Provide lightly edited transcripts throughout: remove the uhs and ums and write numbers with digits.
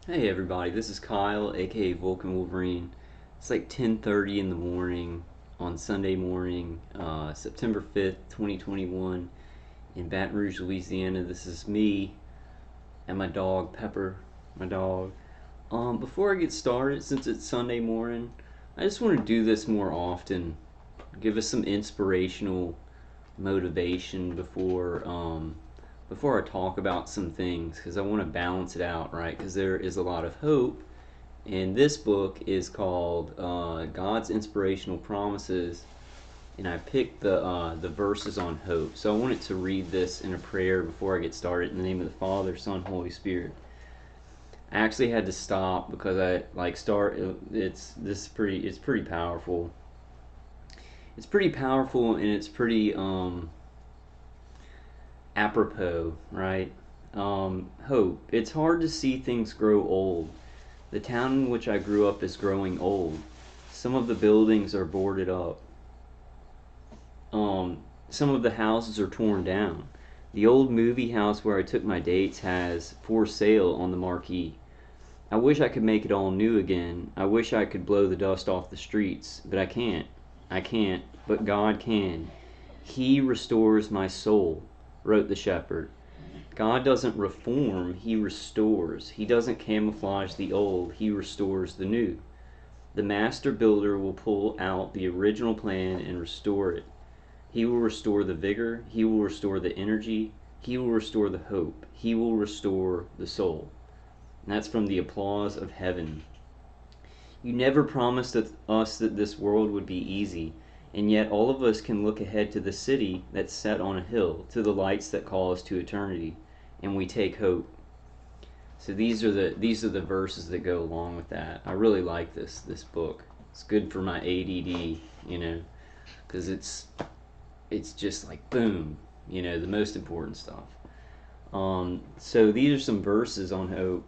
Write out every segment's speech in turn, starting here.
Hey everybody, this is Kyle, aka Vulcan Wolverine. It's like 10:30 in the morning on Sunday morning, September 5th, 2021, in Baton Rouge, Louisiana. This is me and my dog Pepper, my dog. Before I get started, since it's Sunday morning, I just want to do this more often. Give us some inspirational motivation before I talk about some things, because I want to balance it out, right? Because there is a lot of hope, and this book is called God's Inspirational Promises, and I picked the verses on hope. So I wanted to read this in a prayer before I get started. In the name of the Father, Son, Holy Spirit. I actually had to stop because I like start. It's pretty powerful. It's pretty powerful, and it's pretty apropos, right? Hope. It's hard to see things grow old. The town in which I grew up is growing old. Some of the buildings are boarded up. Some of the houses are torn down. The old movie house where I took my dates has "For Sale" on the marquee. I wish I could make it all new again. I wish I could blow the dust off the streets, but I can't. I can't, but God can. He restores my soul, wrote the shepherd. God doesn't reform, He restores. He doesn't camouflage the old, He restores the new. The master builder will pull out the original plan and restore it. He will restore the vigor, He will restore the energy, He will restore the hope, He will restore the soul. And that's from the applause of heaven. You never promised us that this world would be easy, and yet all of us can look ahead to the city that's set on a hill, to the lights that call us to eternity, and we take hope. So these are the verses that go along with that. I really like this book. It's good for my ADD, because it's just like boom, the most important stuff. So these are some verses on hope.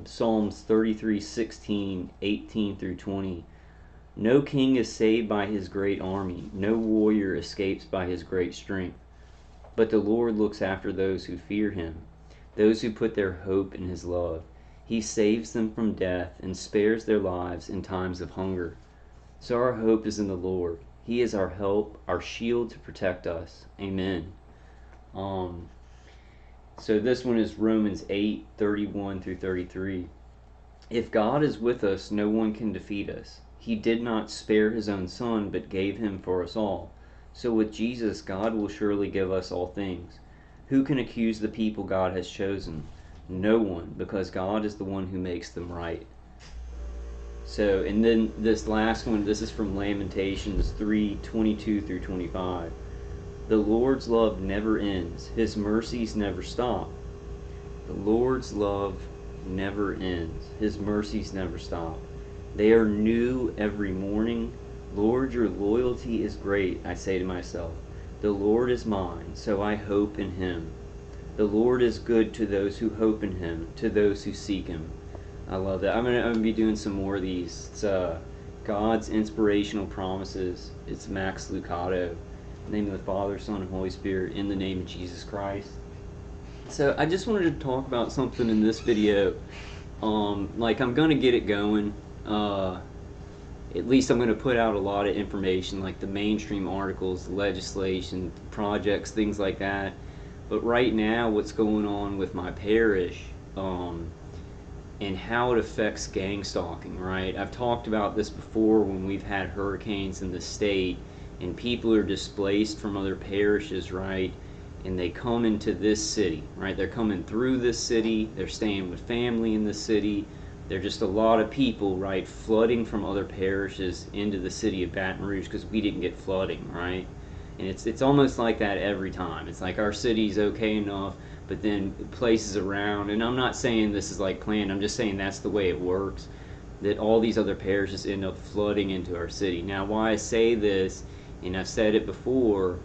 Psalms 33:16, 18 through 20. No king is saved by his great army. No warrior escapes by his great strength. But the Lord looks after those who fear him, those who put their hope in his love. He saves them from death and spares their lives in times of hunger. So our hope is in the Lord. He is our help, our shield to protect us. Amen. Um, so this one is Romans 8:31 through 33. If God is with us, no one can defeat us. He did not spare his own son, but gave him for us all. So with Jesus, God will surely give us all things. Who can accuse the people God has chosen? No one, because God is the one who makes them right. So, and then this last one, this is from Lamentations 3:22 through 25. The Lord's love never ends. His mercies never stop. The Lord's love never ends. His mercies never stop. They are new every morning. Lord, your loyalty is great, I say to myself. The Lord is mine, so I hope in him. The Lord is good to those who hope in him, to those who seek him. I love that. I'm gonna be doing some more of these. It's God's Inspirational Promises. It's Max Lucado. In the name of the Father, Son, and Holy Spirit. In the name of Jesus Christ. So I just wanted to talk about something in this video. Like I'm gonna get it going. At least I'm gonna put out a lot of information, like the mainstream articles, legislation, projects, things like that. But right now, what's going on with my parish, and how it affects gang stalking, right? I've talked about this before when we've had hurricanes in the state and people are displaced from other parishes, right? And they come into this city, right? They're coming through this city, they're staying with family in the city. There're just a lot of people, right, flooding from other parishes into the city of Baton Rouge because we didn't get flooding, right? And it's almost like that every time. It's like our city's okay enough, but then places around, and I'm not saying this is like planned, I'm just saying that's the way it works, that all these other parishes end up flooding into our city. Now, why I say this, and I've said it before,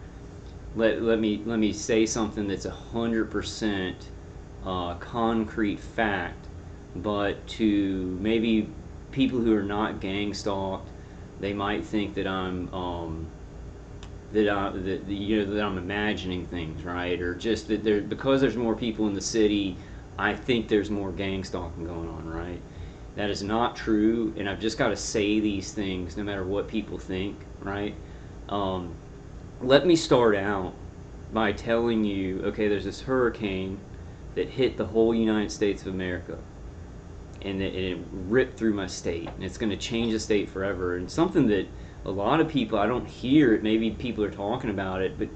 let me say something that's 100% concrete fact, but to maybe people who are not gang stalked, they might think that that I'm imagining things, right? Or just that because there's more people in the city, I think there's more gang stalking going on, right? That is not true, and I've just got to say these things no matter what people think, right? Um, Let me start out by telling you, okay, there's this hurricane that hit the whole United States of America, and it ripped through my state, and it's going to change the state forever. And something that a lot of people, I don't hear it, maybe people are talking about it, but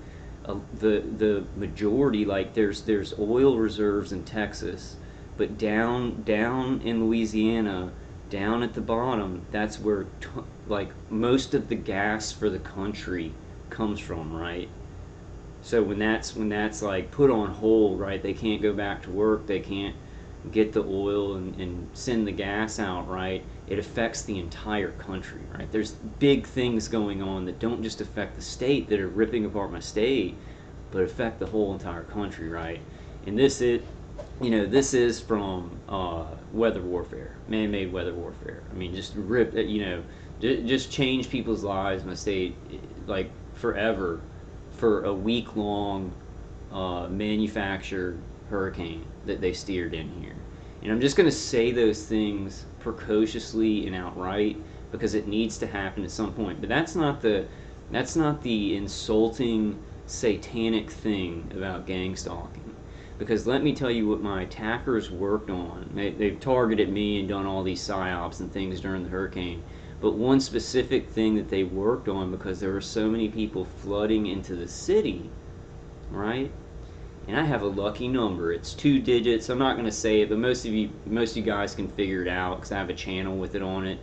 the majority, like there's oil reserves in Texas, but down in Louisiana, down at the bottom, that's where like most of the gas for the country comes from, right? So when that's like put on hold, right? They can't go back to work. They can't get the oil and send the gas out, right? It affects the entire country, right? There's big things going on that don't just affect the state that are ripping apart my state, but affect the whole entire country, right? And this is from weather warfare, man-made weather warfare. I mean, just rip, just change people's lives in my state, like forever, for a week-long manufactured hurricane that they steered in here. And I'm just going to say those things precociously and outright because it needs to happen at some point. But that's not the insulting satanic thing about gang stalking. Because let me tell you what my attackers worked on. They've targeted me and done all these psyops and things during the hurricane. But one specific thing that they worked on, because there were so many people flooding into the city, right? And I have a lucky number. It's 2 digits. I'm not going to say it, but most of you guys can figure it out because I have a channel with it on it.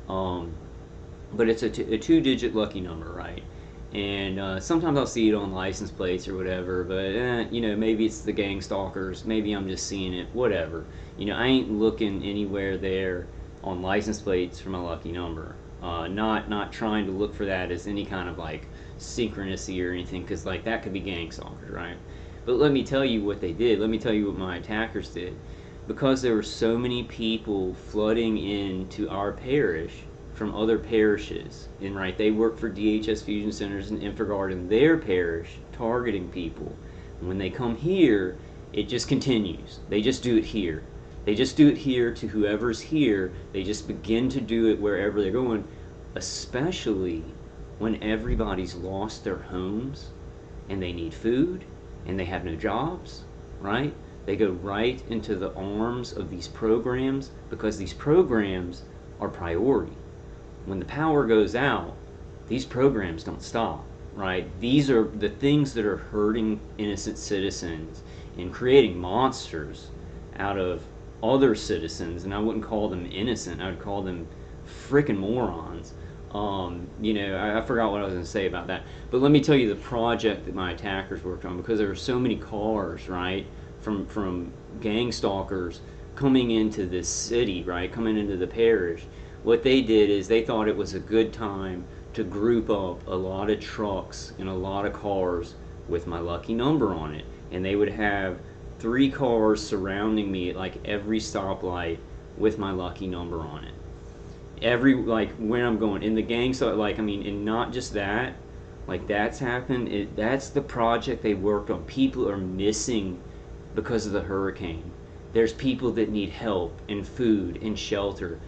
But it's a 2-digit lucky number, right? And sometimes I'll see it on license plates or whatever, but maybe it's the gang stalkers. Maybe I'm just seeing it. Whatever. I ain't looking anywhere there on license plates for my lucky number. Not trying to look for that as any kind of like synchronicity or anything, because like that could be gang stalkers, right? But let me tell you what they did. Let me tell you what my attackers did. Because there were so many people flooding into our parish from other parishes, and right, they work for DHS Fusion Centers and Infogard in their parish, targeting people. And when they come here, it just continues. They just do it here. They just do it here to whoever's here. They just begin to do it wherever they're going, especially when everybody's lost their homes and they need food and they have no jobs, right? They go right into the arms of these programs because these programs are priority. When the power goes out, these programs don't stop, right? These are the things that are hurting innocent citizens and creating monsters out of other citizens, and I wouldn't call them innocent. I would call them freaking morons. I forgot what I was going to say about that. But let me tell you the project that my attackers worked on, because there were so many cars, right, from gang stalkers coming into this city, right, coming into the parish. What they did is they thought it was a good time to group up a lot of trucks and a lot of cars with my lucky number on it. And they would have 3 cars surrounding me at like every stoplight with my lucky number on it. Like when I'm going in the gang, so like, I mean, and not just that, like that's happened. That's the project they worked on. People are missing because of the hurricane. There's people that need help and food and shelter.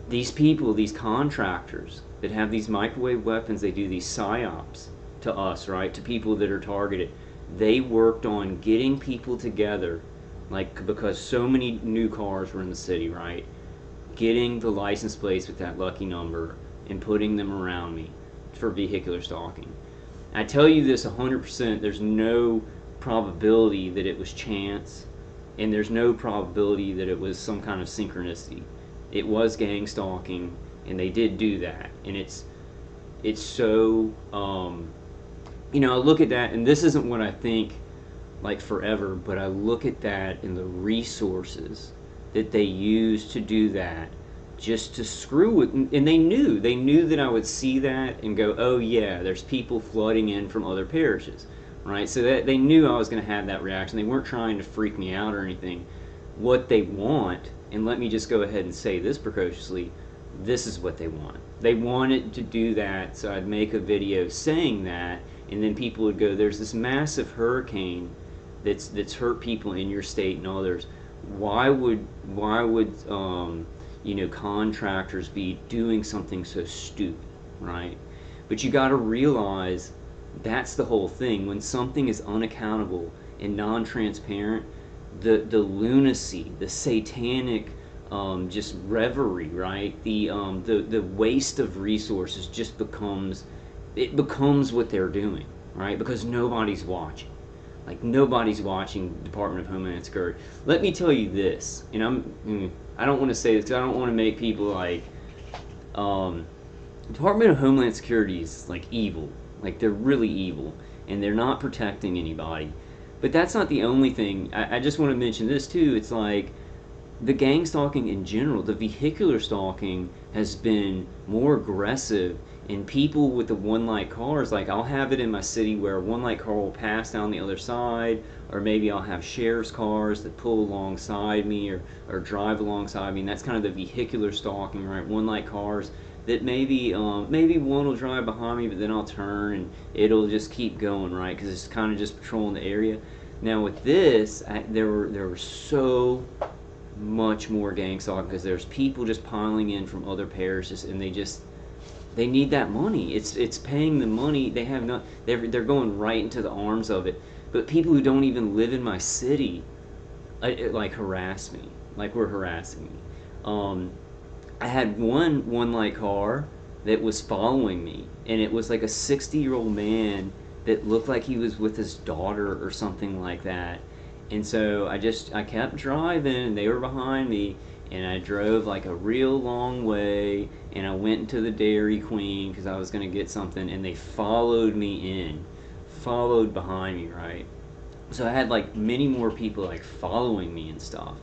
These people, these contractors that have these microwave weapons, they do these psyops to us, right, to people that are targeted. They worked on getting people together, like, because so many new cars were in the city, right, getting the license plates with that lucky number and putting them around me for vehicular stalking. I tell you this 100%, there's no probability that it was chance, and there's no probability that it was some kind of synchronicity. It was gang stalking, and they did do that. And it's so, I look at that, and this isn't what I think like forever, but I look at that and the resources that they used to do that just to screw with, and they knew that I would see that and go, oh yeah, there's people flooding in from other parishes, right? So that they knew I was going to have that reaction. They weren't trying to freak me out or anything. What they want, and let me just go ahead and say this precociously, this is what they want. They wanted to do that, so I'd make a video saying that, and then people would go, there's this massive hurricane that's hurt people in your state and others, why would contractors be doing something so stupid, right? But you got to realize that's the whole thing. When something is unaccountable and non-transparent, the lunacy, the satanic just reverie, right? The waste of resources just becomes what they're doing, right? Because nobody's watching. Like nobody's watching Department of Homeland Security. Let me tell you this, and I don't want to say this because I don't want to make people like Department of Homeland Security is like evil. Like they're really evil, and they're not protecting anybody. But that's not the only thing. I just want to mention this too. It's like the gang stalking in general, the vehicular stalking has been more aggressive, and people with the one light cars, like I'll have it in my city where a one light car will pass down the other side, or maybe I'll have sheriff's cars that pull alongside me or drive alongside me, and that's kind of the vehicular stalking, right? One light cars that maybe one will drive behind me, but then I'll turn and it'll just keep going, right? Because it's kind of just patrolling the area. Now with this, there were so much more gang stalking because there's people just piling in from other parishes, and they need that money. It's paying the money. They have not. They're going right into the arms of it. But people who don't even live in my city, like harass me. Like were harassing me. I had one light car that was following me, and it was like a 60-year-old man that looked like he was with his daughter or something like that. And so I kept driving, and they were behind me, and I drove like a real long way, and I went into the Dairy Queen because I was going to get something, and they followed behind me, right? So I had like many more people like following me and stuff,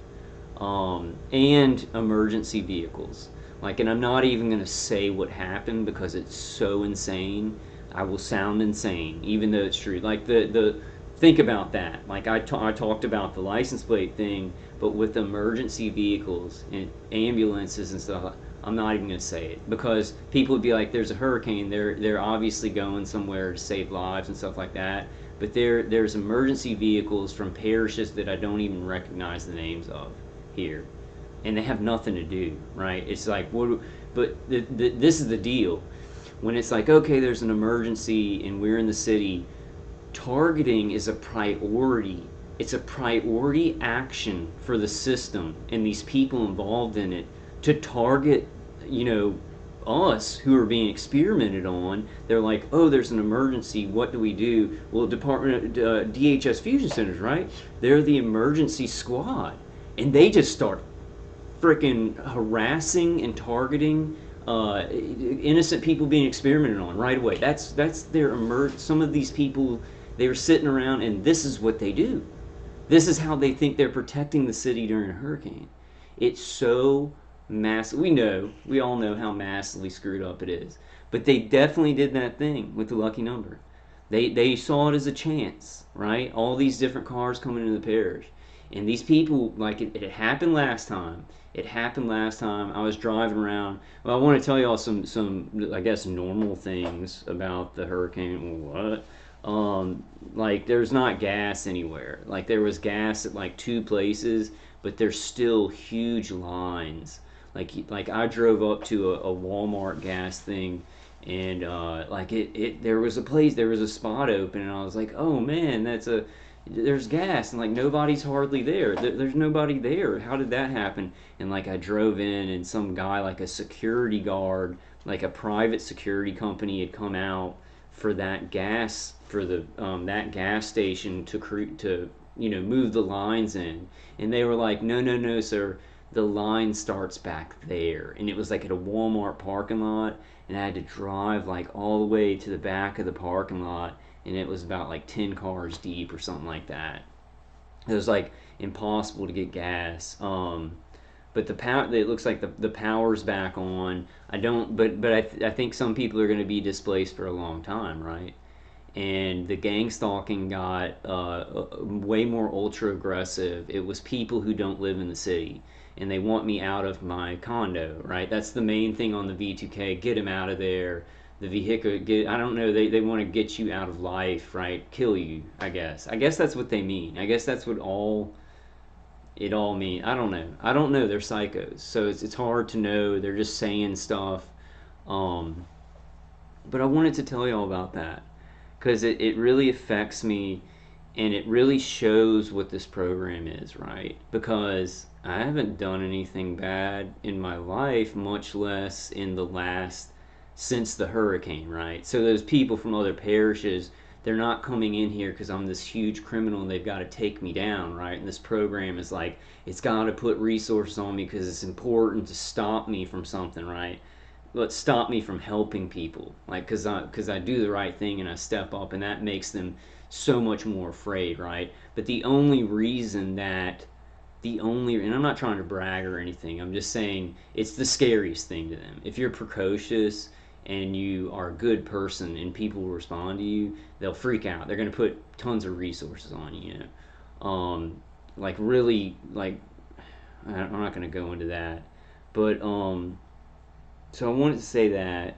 and emergency vehicles. Like, and I'm not even going to say what happened because it's so insane. I will sound insane, even though it's true. Like think about that. Like I talked about the license plate thing, but with emergency vehicles and ambulances and stuff, I'm not even going to say it because people would be like, "There's a hurricane. They're obviously going somewhere to save lives and stuff like that." But there's emergency vehicles from parishes that I don't even recognize the names of here, and they have nothing to do, right? It's like what? But this is the deal. When it's like, okay, there's an emergency and we're in the city, targeting is a priority. It's a priority action for the system and these people involved in it to target, us who are being experimented on. They're like, oh, there's an emergency. What do we do? Well, DHS Fusion Centers, right? They're the emergency squad, and they just start freaking harassing and targeting innocent people being experimented on right away. That's their Some of these people, they were sitting around, and this is what they do. This is how they think they're protecting the city during a hurricane. It's so massive. We all know how massively screwed up it is. But they definitely did that thing with the lucky number. They saw it as a chance, right? All these different cars coming into the parish. And these people, like it happened last time. It happened last time. I was driving around. Well, I want to tell y'all some I guess normal things about the hurricane. What? Like there's not gas anywhere. Like there was gas at like 2 places, but there's still huge lines. Like I drove up to a Walmart gas thing, and like there was a spot open, and I was like, oh man, there's gas, and like nobody's hardly there. There's nobody there. How did that happen? And like I drove in, and some guy, like a security guard, like a private security company, had come out for that gas for that gas station to move the lines in, and they were like, no, sir, the line starts back there, and it was like at a Walmart parking lot, and I had to drive like all the way to the back of the parking lot, and it was about like 10 cars deep or something like that. It was like impossible to get gas. But the power, it looks like the power's back on. I don't, but I think some people are going to be displaced for a long time, right? And the gang stalking got way more ultra aggressive. It was people who don't live in the city, and they want me out of my condo, right? That's the main thing on the V2K. Get him out of there. the vehicle get, I don't know, they want to get you out of life, right? Kill you, I guess that's what they mean. I guess that's what all it all means. I don't know, they're psychos, so it's hard to know. They're just saying stuff. um but I wanted to tell you all about that because it really affects me, and it really shows what this program is, right? Because I haven't done anything bad in my life, much less in the last, since the hurricane, right? So those people from other parishes, they're not coming in here because I'm this huge criminal and they've got to take me down, right? And this program is like, it's got to put resources on me because it's important to stop me from something, right? But stop me from helping people, like, because I do the right thing and I step up, and that makes them so much more afraid, right? But and I'm not trying to brag or anything, I'm just saying it's the scariest thing to them. If you're precocious and you are a good person and people will respond to you, they'll freak out. They're going to put tons of resources on you, you know. Like, really, like, I'm not going to go into that. But, so I wanted to say that.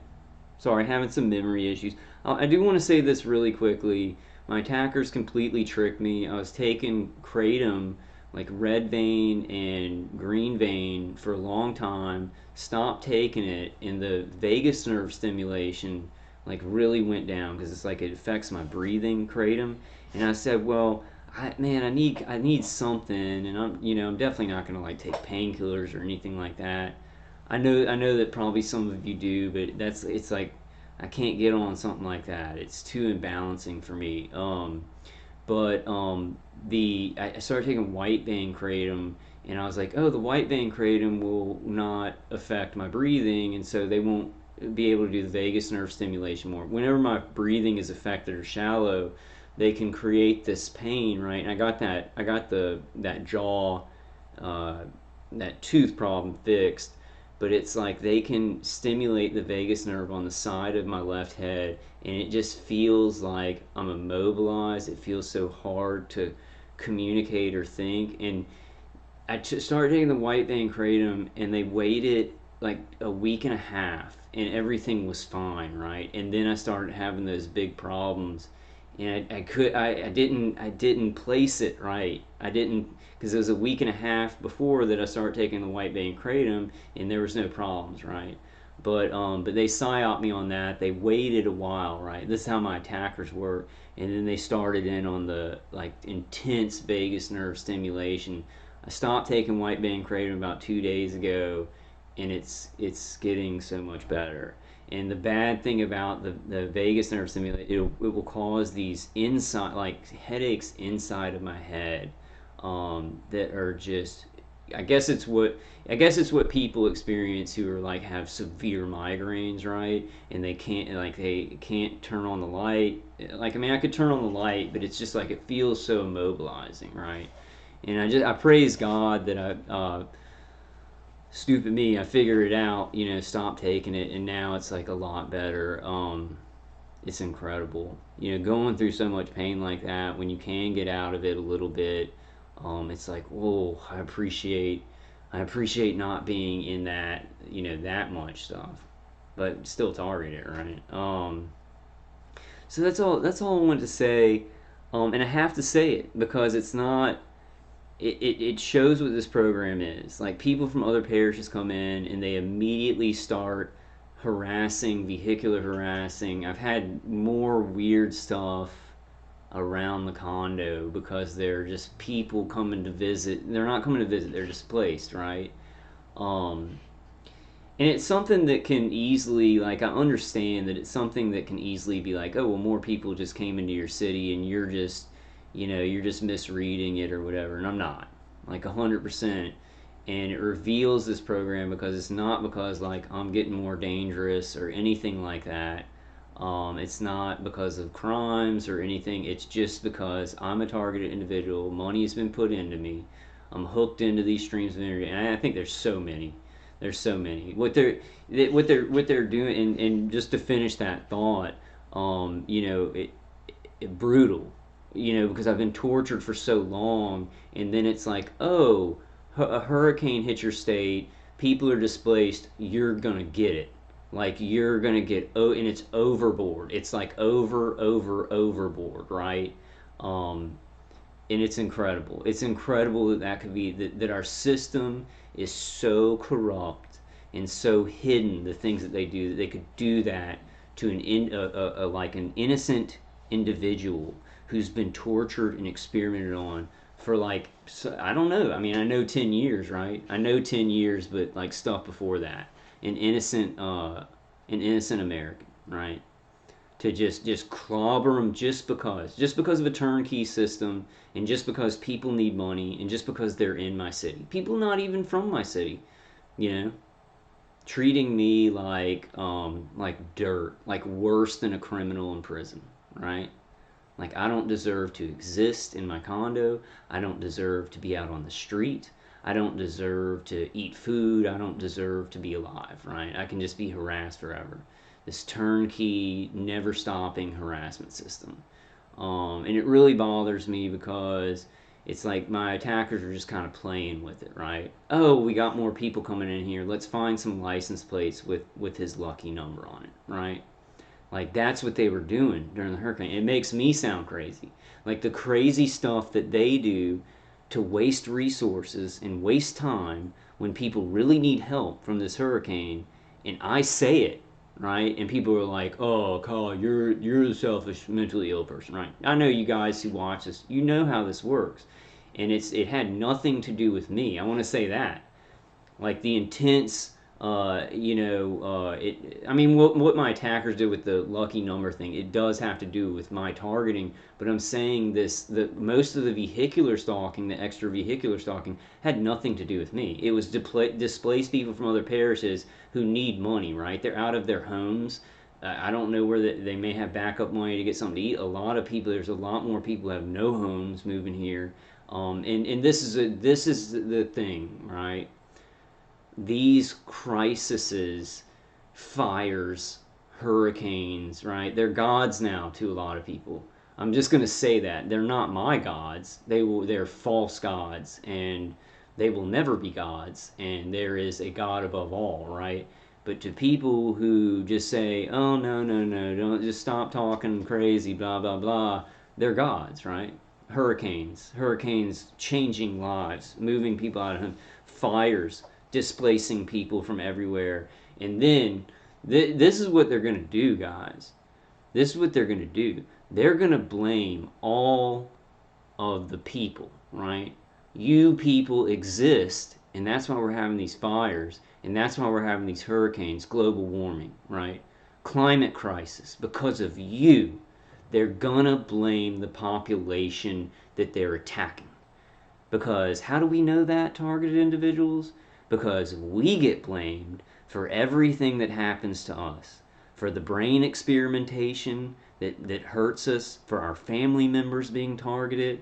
Sorry, having some memory issues. I do want to say this really quickly. My attackers completely tricked me. I was taking kratom, like red vein and green vein, for a long time. Stopped taking it, and the vagus nerve stimulation like really went down because it's like it affects my breathing, kratom. And I said, well, I need something, and I'm definitely not gonna like take painkillers or anything like that. I know that probably some of you do, but it's like I can't get on something like that. It's too imbalancing for me. But the I started taking white vein kratom, and I was like, oh, the white vein kratom will not affect my breathing, and so they won't be able to do the vagus nerve stimulation more. Whenever my breathing is affected or shallow, they can create this pain, right? And I got the that jaw, uh, that tooth problem fixed, but it's like they can stimulate the vagus nerve on the side of my left head, and it just feels like I'm immobilized. It feels so hard to communicate or think. And started taking the white vein kratom, and they waited like a week and a half, and everything was fine, right? And then I started having those big problems, and I didn't place it right. I didn't, because it was a week and a half before that I started taking the white vein kratom, and there was no problems, right? But they psyoped me on that. They waited a while, right? This is how my attackers work. And then they started in on the like intense vagus nerve stimulation. I stopped taking white vein kratom about 2 days ago, and it's getting so much better. And the bad thing about the vagus nerve stimulation, it will cause these inside, like, headaches inside of my head, that are just, I guess it's what I guess it's what people experience who are like have severe migraines, right? And they can't turn on the light. Like, I mean, I could turn on the light, but it's just like it feels so immobilizing, right? And I praise God that stupid me, I figured it out, stopped taking it, and now it's like a lot better. It's incredible, going through so much pain like that. When you can get out of it a little bit, it's like, whoa, I appreciate not being in that, that much stuff, but still target it, right? So that's all I wanted to say. And I have to say it because it's not, it shows what this program is. Like, people from other parishes come in and they immediately start harassing, vehicular harassing. I've had more weird stuff around the condo because they're just people coming to visit. They're not coming to visit, they're displaced, right? Um, and it's something that can easily, like, I understand that it's something that can easily be like, oh, well, more people just came into your city and you're just misreading it or whatever. And I'm not, like, 100%. And it reveals this program because it's not because, like, I'm getting more dangerous or anything like that. It's not because of crimes or anything. It's just because I'm a targeted individual. Money has been put into me. I'm hooked into these streams of energy, and I think there's so many. There's so many. What they're doing, and just to finish that thought, it brutal. Because I've been tortured for so long, and then it's like, oh, a hurricane hit your state, people are displaced, you're gonna get it. Like you're gonna get and it's overboard. It's like overboard, right? Um, and it's incredible. It's incredible that that could be that our system is so corrupt and so hidden. The things that they do, that they could do that to like an innocent individual who's been tortured and experimented on for like I don't know. I mean, I know 10 years, right? I know 10 years, but like stuff before that, an innocent American, right? To just clobber them just because of a turnkey system, and just because people need money, and just because they're in my city, people not even from my city, you know, treating me like dirt, like worse than a criminal in prison, right? Like I don't deserve to exist in my condo. I don't deserve to be out on the street. I don't deserve to eat food. I don't deserve to be alive, right? I can just be harassed forever. This turnkey, never stopping harassment system. And it really bothers me because it's like my attackers are just kind of playing with it, right? Oh, we got more people coming in here. Let's find some license plates with his lucky number on it, right? Like that's what they were doing during the hurricane. It makes me sound crazy. Like the crazy stuff that they do to waste resources and waste time when people really need help from this hurricane, and I say it, right? And people are like, "Oh, Kyle, you're the selfish, mentally ill person, right?" I know you guys who watch this, you know how this works, and it had nothing to do with me. I want to say that, like the intense I mean, what my attackers did with the lucky number thing, it does have to do with my targeting, but I'm saying this, that most of the vehicular stalking, the extra vehicular stalking, had nothing to do with me. It was displaced people from other parishes who need money, right? They're out of their homes. I don't know where they may have backup money to get something to eat. A lot of people, there's a lot more people who have no homes moving here. And this is the thing, right? These crises, fires, hurricanes, right? They're gods now to a lot of people. I'm just going to say that they're not my gods. They're false gods, and they will never be gods, and there is a God above all, right? But to people who just say, "Oh no, no, no, don't just stop talking crazy, blah blah blah," they're gods, right? Hurricanes changing lives, moving people out of home, fires displacing people from everywhere. And then this is what they're going to do, guys. This is what they're going to do. They're going to blame all of the people, right? You people exist, and that's why we're having these fires, and that's why we're having these hurricanes, global warming, right? Climate crisis, because of you. They're gonna blame the population that they're attacking. Because how do we know that, targeted individuals? Because we get blamed for everything that happens to us. For the brain experimentation that hurts us, for our family members being targeted,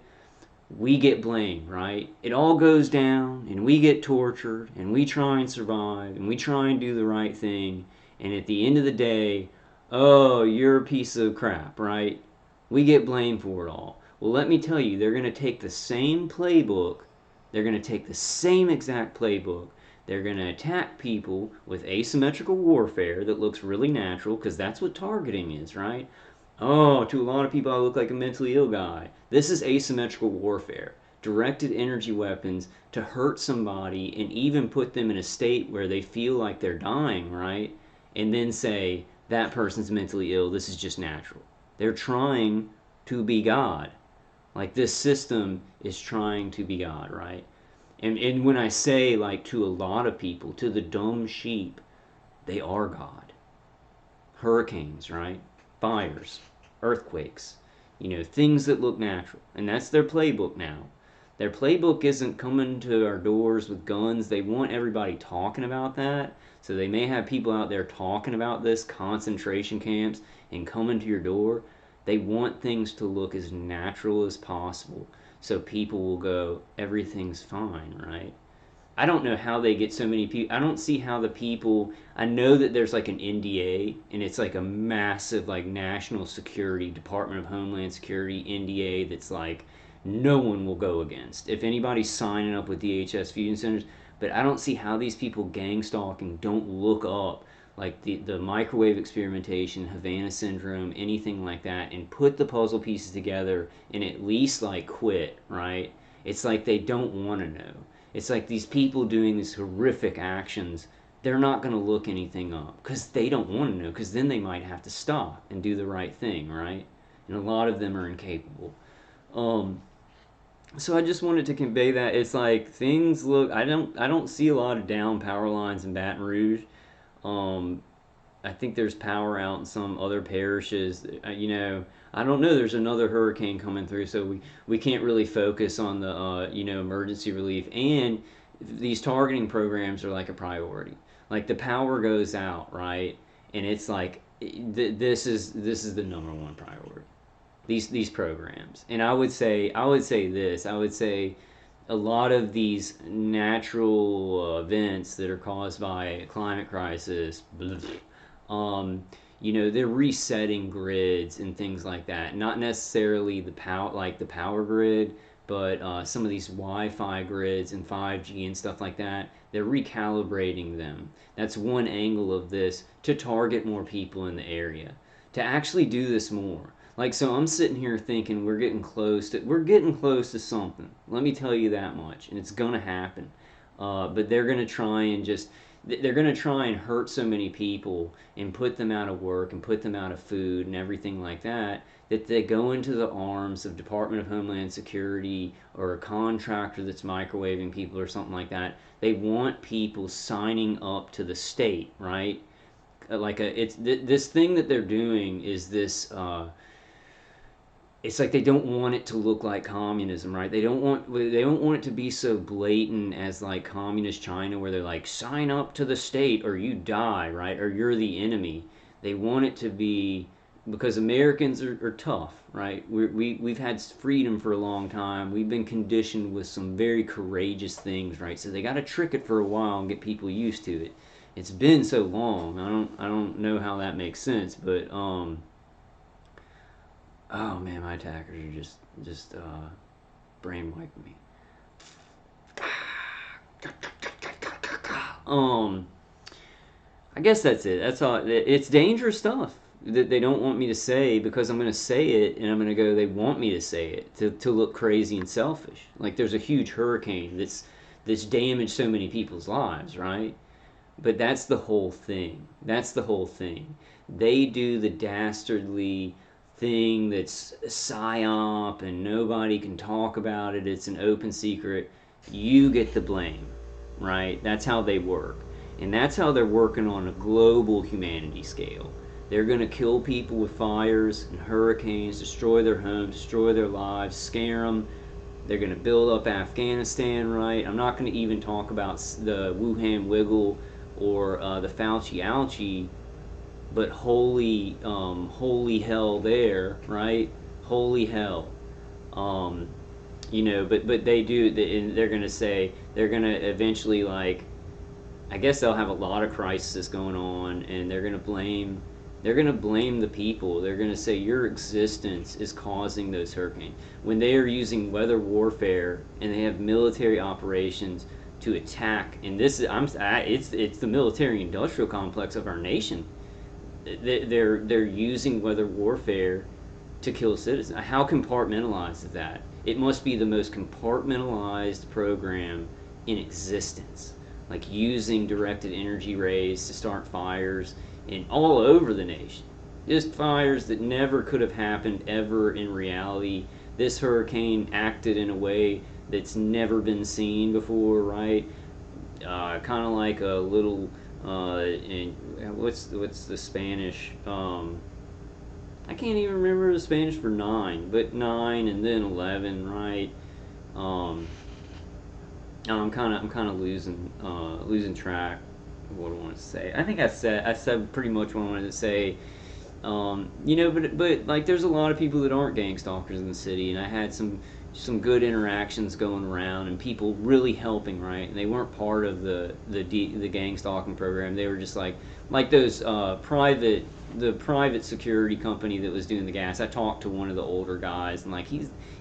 we get blamed, right? It all goes down, and we get tortured, and we try and survive, and we try and do the right thing, and at the end of the day, oh, you're a piece of crap, right? We get blamed for it all. Well, let me tell you, they're going to take the same playbook, they're going to take the same exact playbook, they're going to attack people with asymmetrical warfare that looks really natural, because that's what targeting is, right? Oh, to a lot of people, I look like a mentally ill guy. This is asymmetrical warfare. Directed energy weapons to hurt somebody and even put them in a state where they feel like they're dying, right? And then say, that person's mentally ill, this is just natural. They're trying to be God. Like this system is trying to be God, right? And when I say, like, to a lot of people, to the dumb sheep, they are God. Hurricanes, right? Fires, earthquakes, things that look natural. And that's their playbook now. Their playbook isn't coming to our doors with guns. They want everybody talking about that. So they may have people out there talking about this, concentration camps, and coming to your door. They want things to look as natural as possible so people will go, everything's fine, right? I don't know how they get so many people. I don't see how the people. I know that there's like an NDA, and it's like a massive, like, national security, Department of Homeland Security NDA that's like no one will go against. If anybody's signing up with DHS Fusion Centers, but I don't see how these people gang stalking don't look up like the microwave experimentation, Havana syndrome, anything like that, and put the puzzle pieces together and at least like quit, right? It's like they don't want to know. It's like these people doing these horrific actions, they're not going to look anything up because they don't want to know, because then they might have to stop and do the right thing, right? And a lot of them are incapable. Um, so I just wanted to convey that it's like things look. I don't see a lot of down power lines in Baton Rouge. Um, I think there's power out in some other parishes. I don't know. There's another hurricane coming through, so we can't really focus on the emergency relief. And these targeting programs are like a priority. Like the power goes out, right? And it's like this is the number one priority. These programs. And I would say a lot of these natural events that are caused by climate crisis, um, they're resetting grids and things like that. Not necessarily the power grid, but some of these Wi-Fi grids and 5G and stuff like that. They're recalibrating them. That's one angle of this, to target more people in the area, to actually do this more. Like, so I'm sitting here thinking we're getting close to something. Let me tell you that much, and it's gonna happen. But they're gonna try and hurt so many people and put them out of work and put them out of food and everything like that, that they go into the arms of Department of Homeland Security or a contractor that's microwaving people or something like that. They want people signing up to the state, right? Like this thing that they're doing is this. It's like they don't want it to look like communism, right? They don't want it to be so blatant as like communist China, where they're like, sign up to the state or you die, right? Or you're the enemy. They want it to be, because Americans are tough, right? We've had freedom for a long time. We've been conditioned with some very courageous things, right? So they got to trick it for a while and get people used to it. It's been so long. I don't know how that makes sense, but oh man, my attackers are just brain wiping me. Um, I guess that's it. That's all. It's dangerous stuff that they don't want me to say, because I'm gonna say it and I'm gonna go. They want me to say it to look crazy and selfish. Like there's a huge hurricane that's damaged so many people's lives, right? But that's the whole thing. That's the whole thing. They do the dastardly thing that's a psyop and nobody can talk about it. It's an open secret. You get the blame, right? That's how they work. And that's how they're working on a global humanity scale. They're going to kill people with fires and hurricanes, destroy their homes, destroy their lives, scare them. They're going to build up Afghanistan, right? I'm not going to even talk about the Wuhan Wiggle or the Fauci Ouchie, but holy hell there, right? Holy hell. Um, but they do, and they're going to say, they're going to eventually, like, I guess they'll have a lot of crisis going on, and they're going to blame the people. They're going to say your existence is causing those hurricanes. When they are using weather warfare and they have military operations to attack, and this is it's the military industrial complex of our nation. They're using weather warfare to kill citizens. How compartmentalized is that? It must be the most compartmentalized program in existence. Like using directed energy rays to start fires in all over the nation. Just fires that never could have happened ever in reality. This hurricane acted in a way that's never been seen before, right? Kind of like a little. What's the Spanish? I can't even remember the Spanish for 9, but 9 and then 11, right? Um, I'm kind of losing track of what I want to say. I think I said pretty much what I wanted to say. But like there's a lot of people that aren't gang stalkers in the city, and I had some good interactions going around and people really helping, right? And they weren't part of the gang stalking program. They were just like those private security company that was doing the gas. I talked to one of the older guys, and like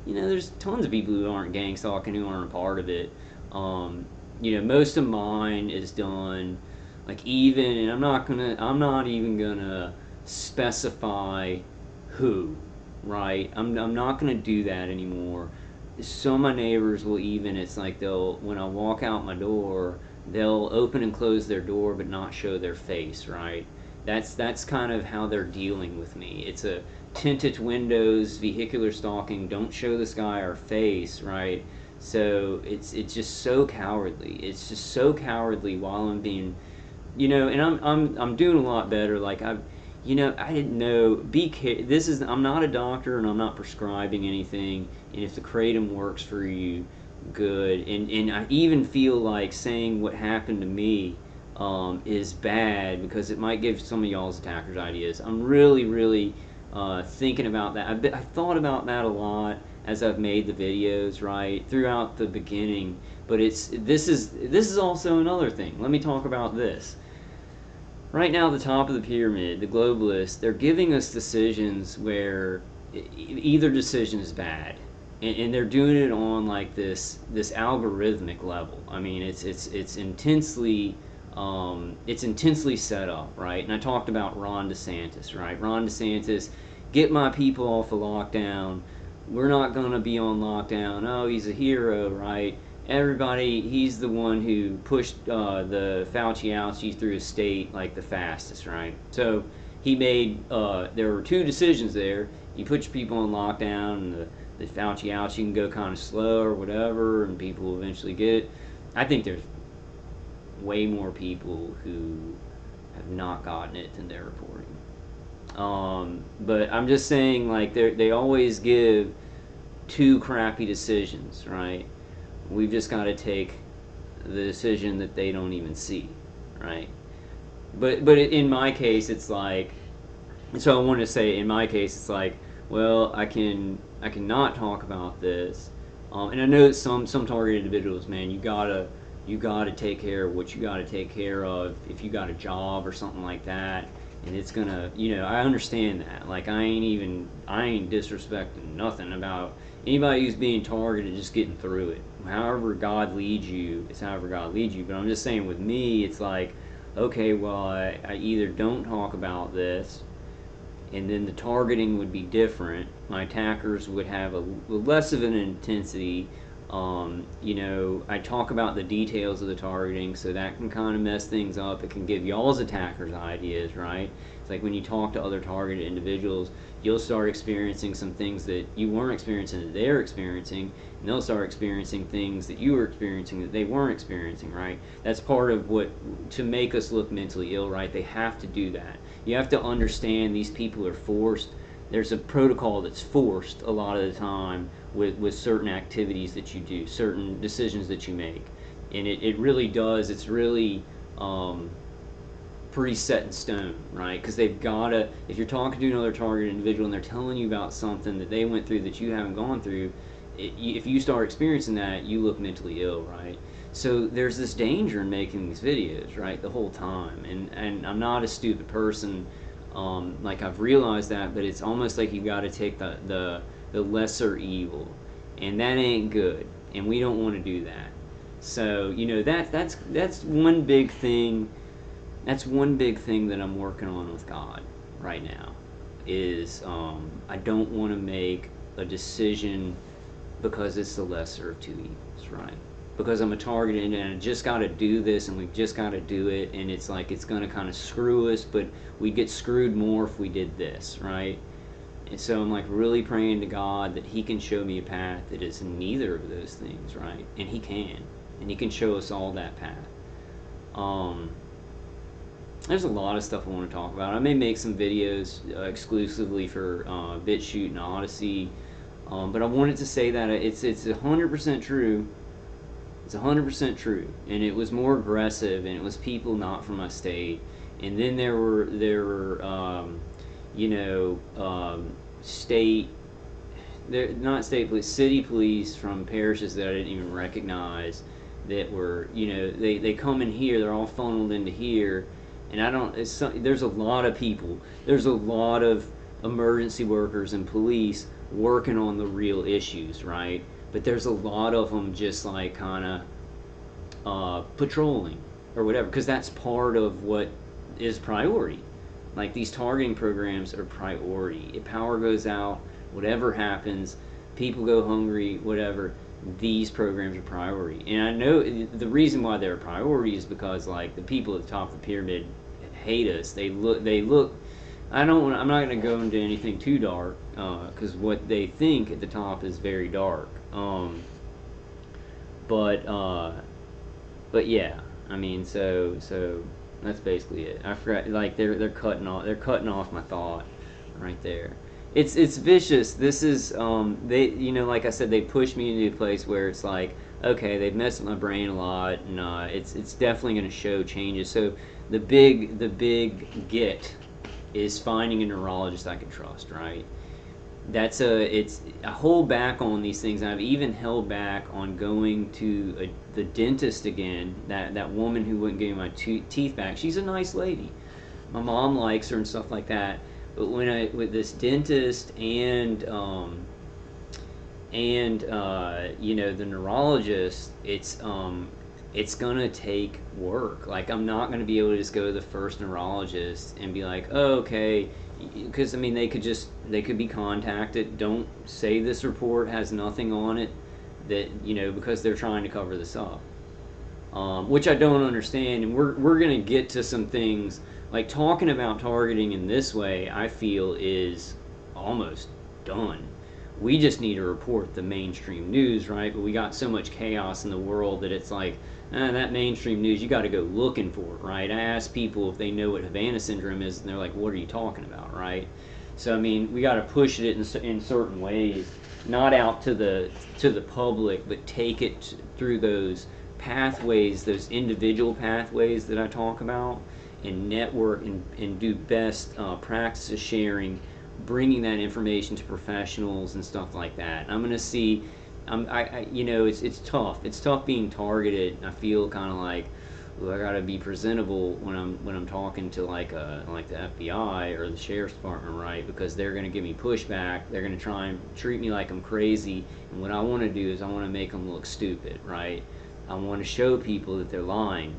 there's tons of people who aren't gang stalking who aren't a part of it. Most of mine is done Like, even, and I'm not even gonna specify who, right? I'm not gonna do that anymore. Some of my neighbors will even, it's like they'll, when I walk out my door, they'll open and close their door but not show their face, right? That's kind of how they're dealing with me. It's a tinted windows, vehicular stalking, don't show this guy our face, right? So it's just so cowardly. It's just so cowardly while I'm being, and I'm doing a lot better. Like, I didn't know. This is, I'm not a doctor and I'm not prescribing anything. And if the kratom works for you, good. And I even feel like saying what happened to me is bad because it might give some of y'all's attackers ideas. I'm really, really thinking about that. I've thought about that a lot as I've made the videos, right, throughout the beginning. But this is also another thing. Let me talk about this. Right now, the top of the pyramid, the globalists, they're giving us decisions where either decision is bad, and they're doing it on like this algorithmic level. I mean, it's intensely set up, right? And I talked about Ron DeSantis, right? Ron DeSantis, get my people off of lockdown. We're not gonna be on lockdown. Oh, he's a hero, right? Everybody, he's the one who pushed the Fauci through his state like the fastest, right? So he made, there were two decisions there. You put your people on lockdown, and the Fauci can go kind of slow or whatever, and people will eventually get it. I think there's way more people who have not gotten it than they're reporting. But I'm just saying, like, they always give two crappy decisions, right? We've just got to take the decision that they don't even see, right? But in my case, it's like, so I want to say, in my case, it's like, well, I cannot talk about this, and I know that some targeted individuals, man, you gotta take care of what you gotta take care of if you got a job or something like that, and it's gonna, I understand that. Like, I ain't disrespecting nothing about anybody who's being targeted, just getting through it. However God leads you, it's however God leads you. But I'm just saying, with me, it's like, okay, well, I either don't talk about this, and then the targeting would be different. My attackers would have a less of an intensity. I talk about the details of the targeting, so that can kind of mess things up. It can give y'all's attackers ideas, right? It's like when you talk to other targeted individuals, you'll start experiencing some things that you weren't experiencing that they're experiencing, and they'll start experiencing things that you were experiencing that they weren't experiencing, right? That's part of what, to make us look mentally ill, right? They have to do that. You have to understand these people are forced. There's a protocol that's forced a lot of the time with certain activities that you do, certain decisions that you make. And it really does, it's really pretty set in stone, right? Because they've got to, if you're talking to another targeted individual and they're telling you about something that they went through that you haven't gone through, if you start experiencing that, you look mentally ill, right? So there's this danger in making these videos, right, the whole time. And I'm not a stupid person. Like, I've realized that, but it's almost like you got to take the lesser evil, and that ain't good, and we don't want to do that. So that's one big thing. That's one big thing that I'm working on with God right now. Is I don't want to make a decision because it's the lesser of two evils, right? Because I'm a targeted and I just got to do this and we've just got to do it, and it's like it's going to kind of screw us, but we'd get screwed more if we did this, right? And so I'm like really praying to God that He can show me a path that is neither of those things, right? And He can show us all that path. There's a lot of stuff I want to talk about. I may make some videos exclusively for BitChute and Odyssey, but I wanted to say that it's 100% true. It's 100% true, and it was more aggressive, and it was people not from my state, and then there were state, not state police, city police from parishes that I didn't even recognize that were, they come in here, they're all funneled into here, and there's a lot of people, there's a lot of emergency workers and police working on the real issues, right? But there's a lot of them just like kind of patrolling, or whatever, because that's part of what is priority. Like these targeting programs are priority. If power goes out, whatever happens, people go hungry, whatever, these programs are priority. And I know the reason why they're a priority is because like the people at the top of the pyramid hate us. They look. I don't. I'm not going to go into anything too dark because what they think at the top is very dark. But but yeah, I mean, so that's basically it. I forgot. Like they're cutting off my thought right there. It's vicious. This is they like I said, they pushed me into a place where it's like, okay, they've messed with my brain a lot, and it's definitely going to show changes. So the big get is finding a neurologist I can trust, right? It's I hold back on these things. I've even held back on going to the dentist again. That woman who wouldn't give me my teeth back, she's a nice lady. My mom likes her and stuff like that. But when I with this dentist and the neurologist, it's gonna take work. Like I'm not gonna be able to just go to the first neurologist and be like, oh, okay, because I mean they could be contacted. Don't say this report has nothing on it, that because they're trying to cover this up, which I don't understand. And we're gonna get to some things like talking about targeting in this way. I feel is almost done. We just need to report the mainstream news, right? But we got so much chaos in the world that it's like, that mainstream news, you got to go looking for it, right? I ask people if they know what Havana syndrome is, and they're like, what are you talking about, right? So I mean, we got to push it in certain ways, not out to the public, but take it through those pathways, those individual pathways that I talk about, and network and do best practices sharing, bringing that information to professionals and stuff like that. I'm gonna see. It's tough. It's tough being targeted. I feel kind of like, ooh, I gotta be presentable when I'm talking to like the FBI or the sheriff's department, right? Because they're gonna give me pushback. They're gonna try and treat me like I'm crazy. And what I want to do is I want to make them look stupid, right? I want to show people that they're lying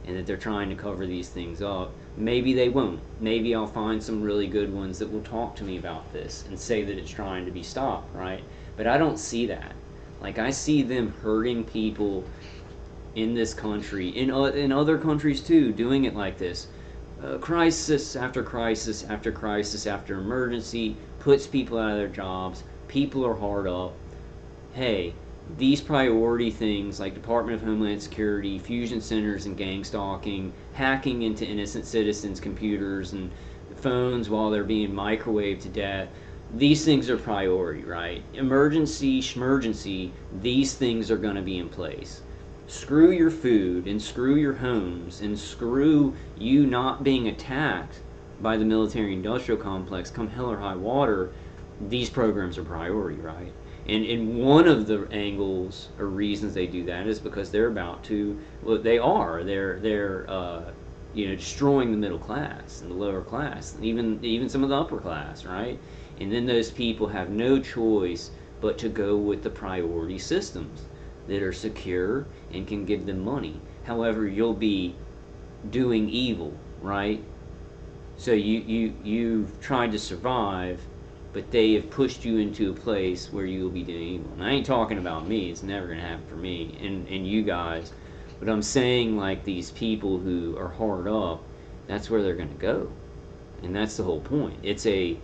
and that they're trying to cover these things up. Maybe they won't. Maybe I'll find some really good ones that will talk to me about this and say that it's trying to be stopped, right? But I don't see that. Like I see them hurting people in this country, in other countries too, doing it like this. Crisis after crisis after crisis after emergency puts people out of their jobs. People are hard up. Hey, these priority things like Department of Homeland Security, fusion centers and gang stalking, hacking into innocent citizens' computers and phones while they're being microwaved to death, these things are priority, right? Emergency, schmergency, these things are going to be in place. Screw your food and screw your homes and screw you not being attacked by the military industrial complex come hell or high water. These programs are priority, right? And one of the angles or reasons they do that is because they're about to, well, they're destroying the middle class and the lower class, and even some of the upper class, right? And then those people have no choice but to go with the priority systems that are secure and can give them money. However, you'll be doing evil, right? So you've tried to survive, but they have pushed you into a place where you will be doing evil. And I ain't talking about me; it's never gonna happen for me and you guys. But I'm saying like these people who are hard up, that's where they're gonna go, and that's the whole point. It's a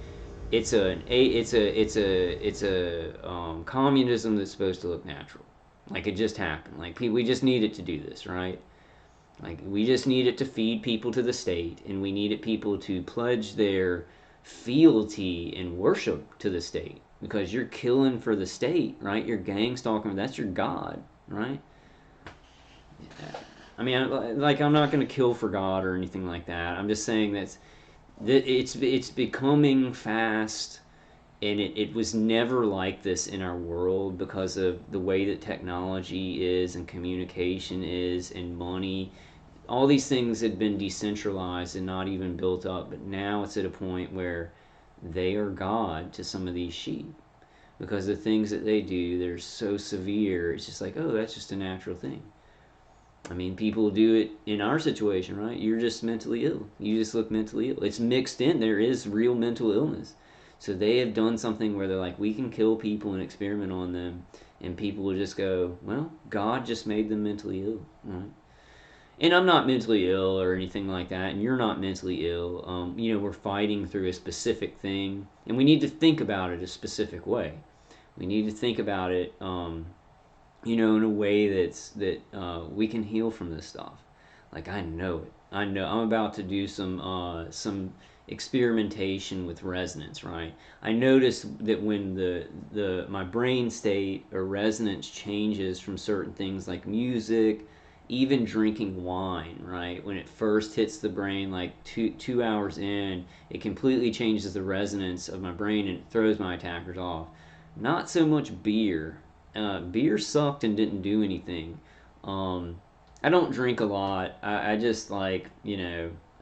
communism that's supposed to look natural, like it just happened. Like we just need it to do this, right? Like we just need it to feed people to the state, and we needed people to pledge their fealty and worship to the state because you're killing for the state, right? You're gang stalking. That's your god, right? I mean, like I'm not going to kill for God or anything like that. I'm just saying that it's becoming fast, and it was never like this in our world because of the way that technology is and communication is and money. All these things had been decentralized and not even built up, but now it's at a point where they are God to some of these sheep because the things that they do, they're so severe. It's just like, oh, that's just a natural thing. I mean, people do it in our situation, right? You're just mentally ill. You just look mentally ill. It's mixed in. There is real mental illness. So they have done something where they're like, we can kill people and experiment on them, and people will just go, well, God just made them mentally ill, right? And I'm not mentally ill or anything like that, and you're not mentally ill. We're fighting through a specific thing, and we need to think about it a specific way. We need to think about it, in a way that we can heal from this stuff. Like I know it. I know I'm about to do some experimentation with resonance. Right. I noticed that when the my brain state or resonance changes from certain things like music, even drinking wine. Right. When it first hits the brain, like two hours in, it completely changes the resonance of my brain and it throws my attackers off. Not so much beer. Beer sucked and didn't do anything. Um, I don't drink a lot. I just I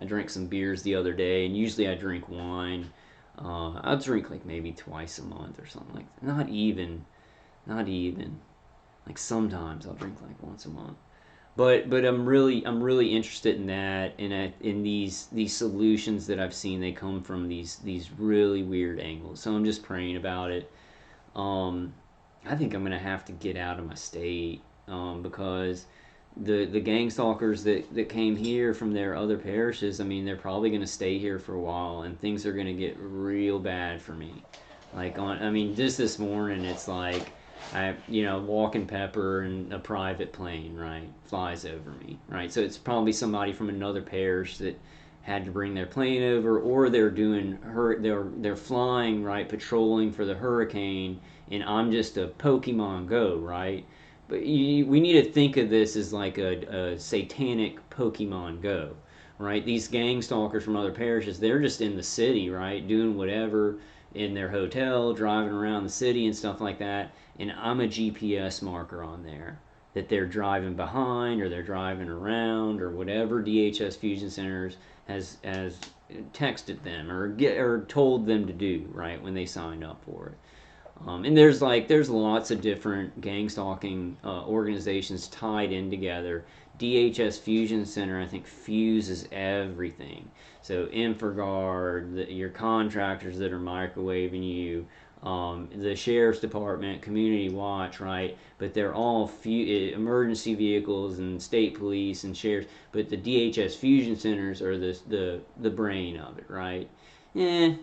drank some beers the other day, and usually I drink wine. I'll drink like maybe twice a month or something like that. Not even. Like sometimes I'll drink like once a month. But I'm really interested in that, and in these solutions that I've seen. They come from these really weird angles. So I'm just praying about it. Um, I think I'm gonna have to get out of my state, because the gang stalkers that came here from their other parishes. I mean, they're probably gonna stay here for a while, and things are gonna get real bad for me. I mean, just this morning, it's like walking pepper and a private plane, right, flies over me, right. So it's probably somebody from another parish that had to bring their plane over, or they're flying, right, patrolling for the hurricane, and I'm just a Pokemon Go, right? But we need to think of this as like a satanic Pokemon Go, right? These gang stalkers from other parishes, they're just in the city, right, doing whatever in their hotel, driving around the city and stuff like that, and I'm a GPS marker on there that they're driving behind or they're driving around or whatever DHS Fusion Centers has texted them or told them to do, right, when they signed up for it. And there's lots of different gang stalking organizations tied in together. DHS Fusion Center, I think, fuses everything. So InfraGard, your contractors that are microwaving you, the sheriff's department, community watch, right? But they're all emergency vehicles and state police and sheriffs. But the DHS Fusion Centers are the brain of it, right? Eh,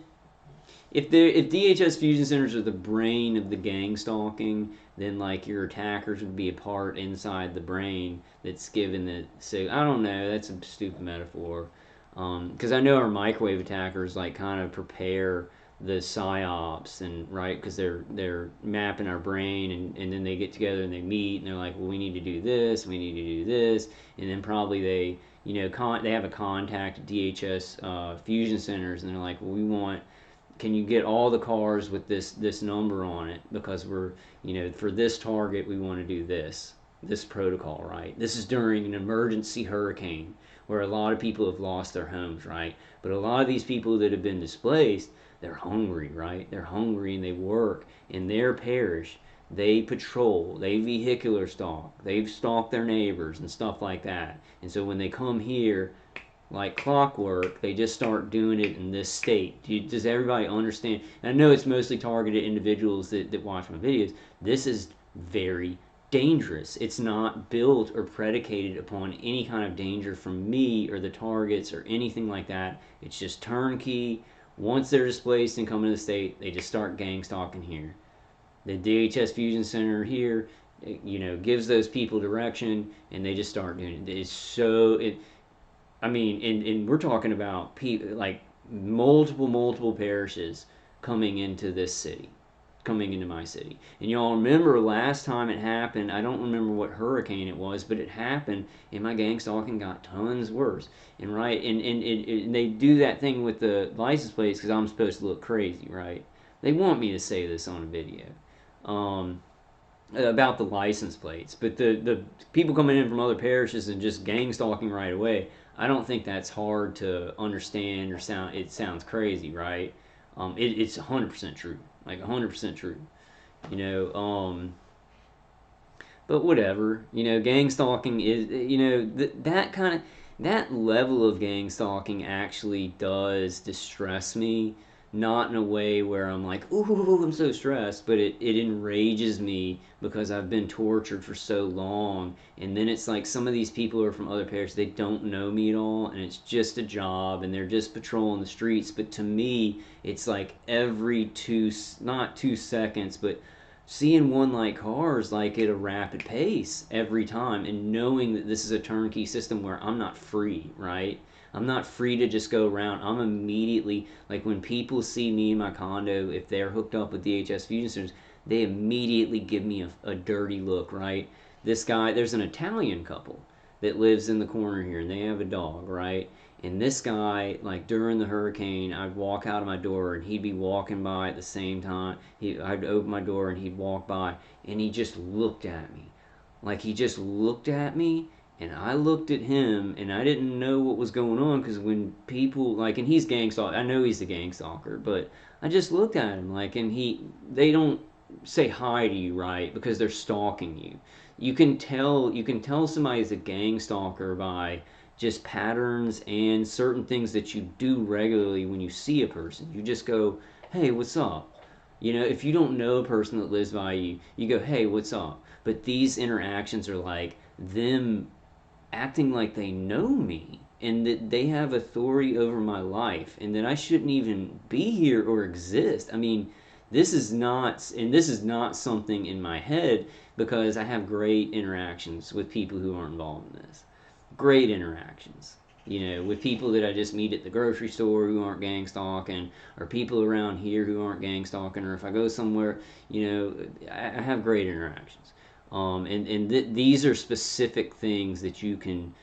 if DHS fusion centers are the brain of the gang stalking, then like your attackers would be a part inside the brain that's given the. So I don't know. That's a stupid metaphor. Because I know our microwave attackers like kind of prepare the psyops and right because they're mapping our brain and then they get together and they meet and they're like, well, we need to do this, we need to do this, and then probably they have a contact at DHS fusion centers and they're like, well, we want, can you get all the cars with this number on it because we're, for this target we want to do this protocol, right? This is during an emergency hurricane where a lot of people have lost their homes, right? But a lot of these people that have been displaced, they're hungry, right? They're hungry and they work in their parish. They patrol, they vehicular stalk, they've stalked their neighbors and stuff like that. And so when they come here, like clockwork, they just start doing it in this state. Does everybody understand? And I know it's mostly targeted individuals that watch my videos. This is very dangerous. It's not built or predicated upon any kind of danger from me or the targets or anything like that. It's just turnkey. Once they're displaced and come into the state, they just start gang stalking here. The DHS Fusion Center here, gives those people direction, and they just start doing it. I mean, and we're talking about people like multiple parishes coming into this city, coming into my city. And y'all remember last time it happened, I don't remember what hurricane it was, but it happened, and my gang stalking got tons worse. And right, and they do that thing with the license plates because I'm supposed to look crazy, right? They want me to say this on a video. Um, about the license plates, but the people coming in from other parishes and just gang stalking right away, I don't think that's hard to understand or sound. It sounds crazy, right? It's 100% true, like 100% true. You know, But whatever, gang stalking is, that kind of, that level of gang stalking actually does distress me. Not in a way where I'm like, ooh, I'm so stressed, but it enrages me because I've been tortured for so long. And then it's like some of these people are from other parishes, they don't know me at all, and it's just a job, and they're just patrolling the streets. But to me, it's like every not 2 seconds, but seeing one like cars like at a rapid pace every time, and knowing that this is a turnkey system where I'm not free, right? I'm not free to just go around. I'm immediately, like, when people see me in my condo, if they're hooked up with DHS fusion centers, they immediately give me a dirty look, right? This guy, there's an Italian couple that lives in the corner here, and they have a dog, right? And this guy, like, during the hurricane, I'd walk out of my door and he'd be walking by at the same time. I'd open my door and he'd walk by, and he just looked at me. Like, he just looked at me, and I looked at him, and I didn't know what was going on, because when people, like, and he's gang stalker, I know he's a gang stalker, but I just looked at him, like, and they don't say hi to you, right? Because they're stalking you. You can tell somebody's a gang stalker by just patterns and certain things that you do regularly when you see a person. You just go, "Hey, what's up?" If you don't know a person that lives by you, you go, "Hey, what's up?" But these interactions are like them acting like they know me and that they have authority over my life and that I shouldn't even be here or exist. I mean, this is not something in my head, because I have great interactions with people who aren't involved in this. Great interactions. With people that I just meet at the grocery store who aren't gang stalking, or people around here who aren't gang stalking, or if I go somewhere, I have great interactions. And these are specific things that you can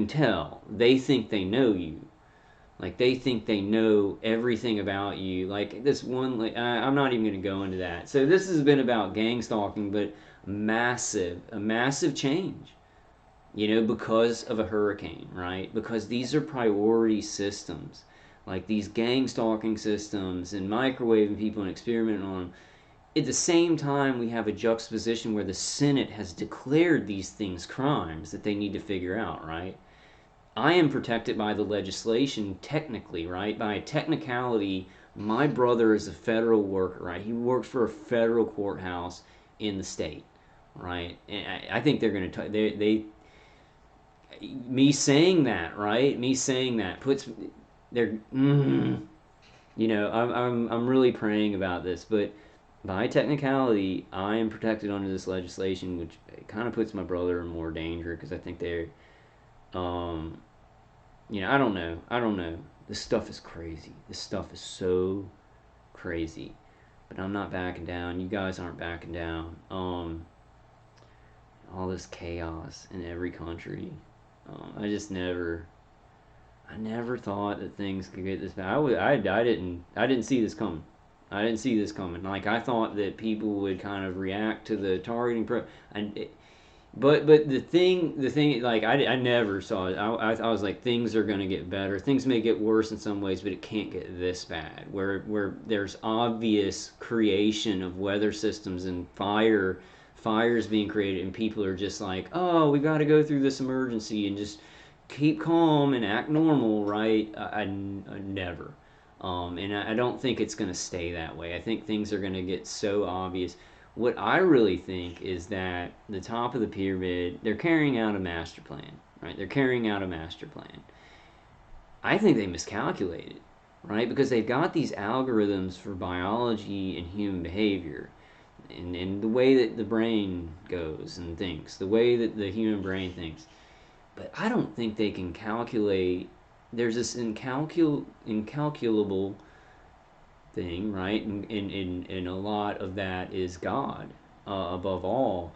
tell. They think they know you. Like, they think they know everything about you. Like this one, like, I'm not even going to go into that. So this has been about gang stalking, but a massive change. Because of a hurricane, right? Because these are priority systems, like these gang stalking systems and microwaving people and experimenting on them. At the same time, we have a juxtaposition where the Senate has declared these things crimes that they need to figure out, right? I am protected by the legislation technically, right? By a technicality, my brother is a federal worker, right? He works for a federal courthouse in the state, right? And I think they're going to, me saying that, right? Me saying that puts, they're, I'm really praying about this, but by technicality, I am protected under this legislation, which kind of puts my brother in more danger, because I think they're, um, I don't know. I don't know. This stuff is crazy. This stuff is so crazy. But I'm not backing down. You guys aren't backing down. All this chaos in every country. I never thought that things could get this bad. I didn't see this coming. I didn't see this coming. Like, I thought that people would kind of react to the targeting and but the thing, like, I never saw it. I was like, things are gonna get better. Things may get worse in some ways, but it can't get this bad. Where there's obvious creation of weather systems and fires being created, and people are just like, oh, we got to go through this emergency and just keep calm and act normal, right? I never. And I don't think it's going to stay that way. I think things are going to get so obvious. What I really think is that the top of the pyramid, they're carrying out a master plan, right? They're carrying out a master plan. I think they miscalculated, right? Because they've got these algorithms for biology and human behavior, and the way that the brain goes and thinks, the way that the human brain thinks. But I don't think they can calculate. There's this incalculable thing, right? And a lot of that is God, above all,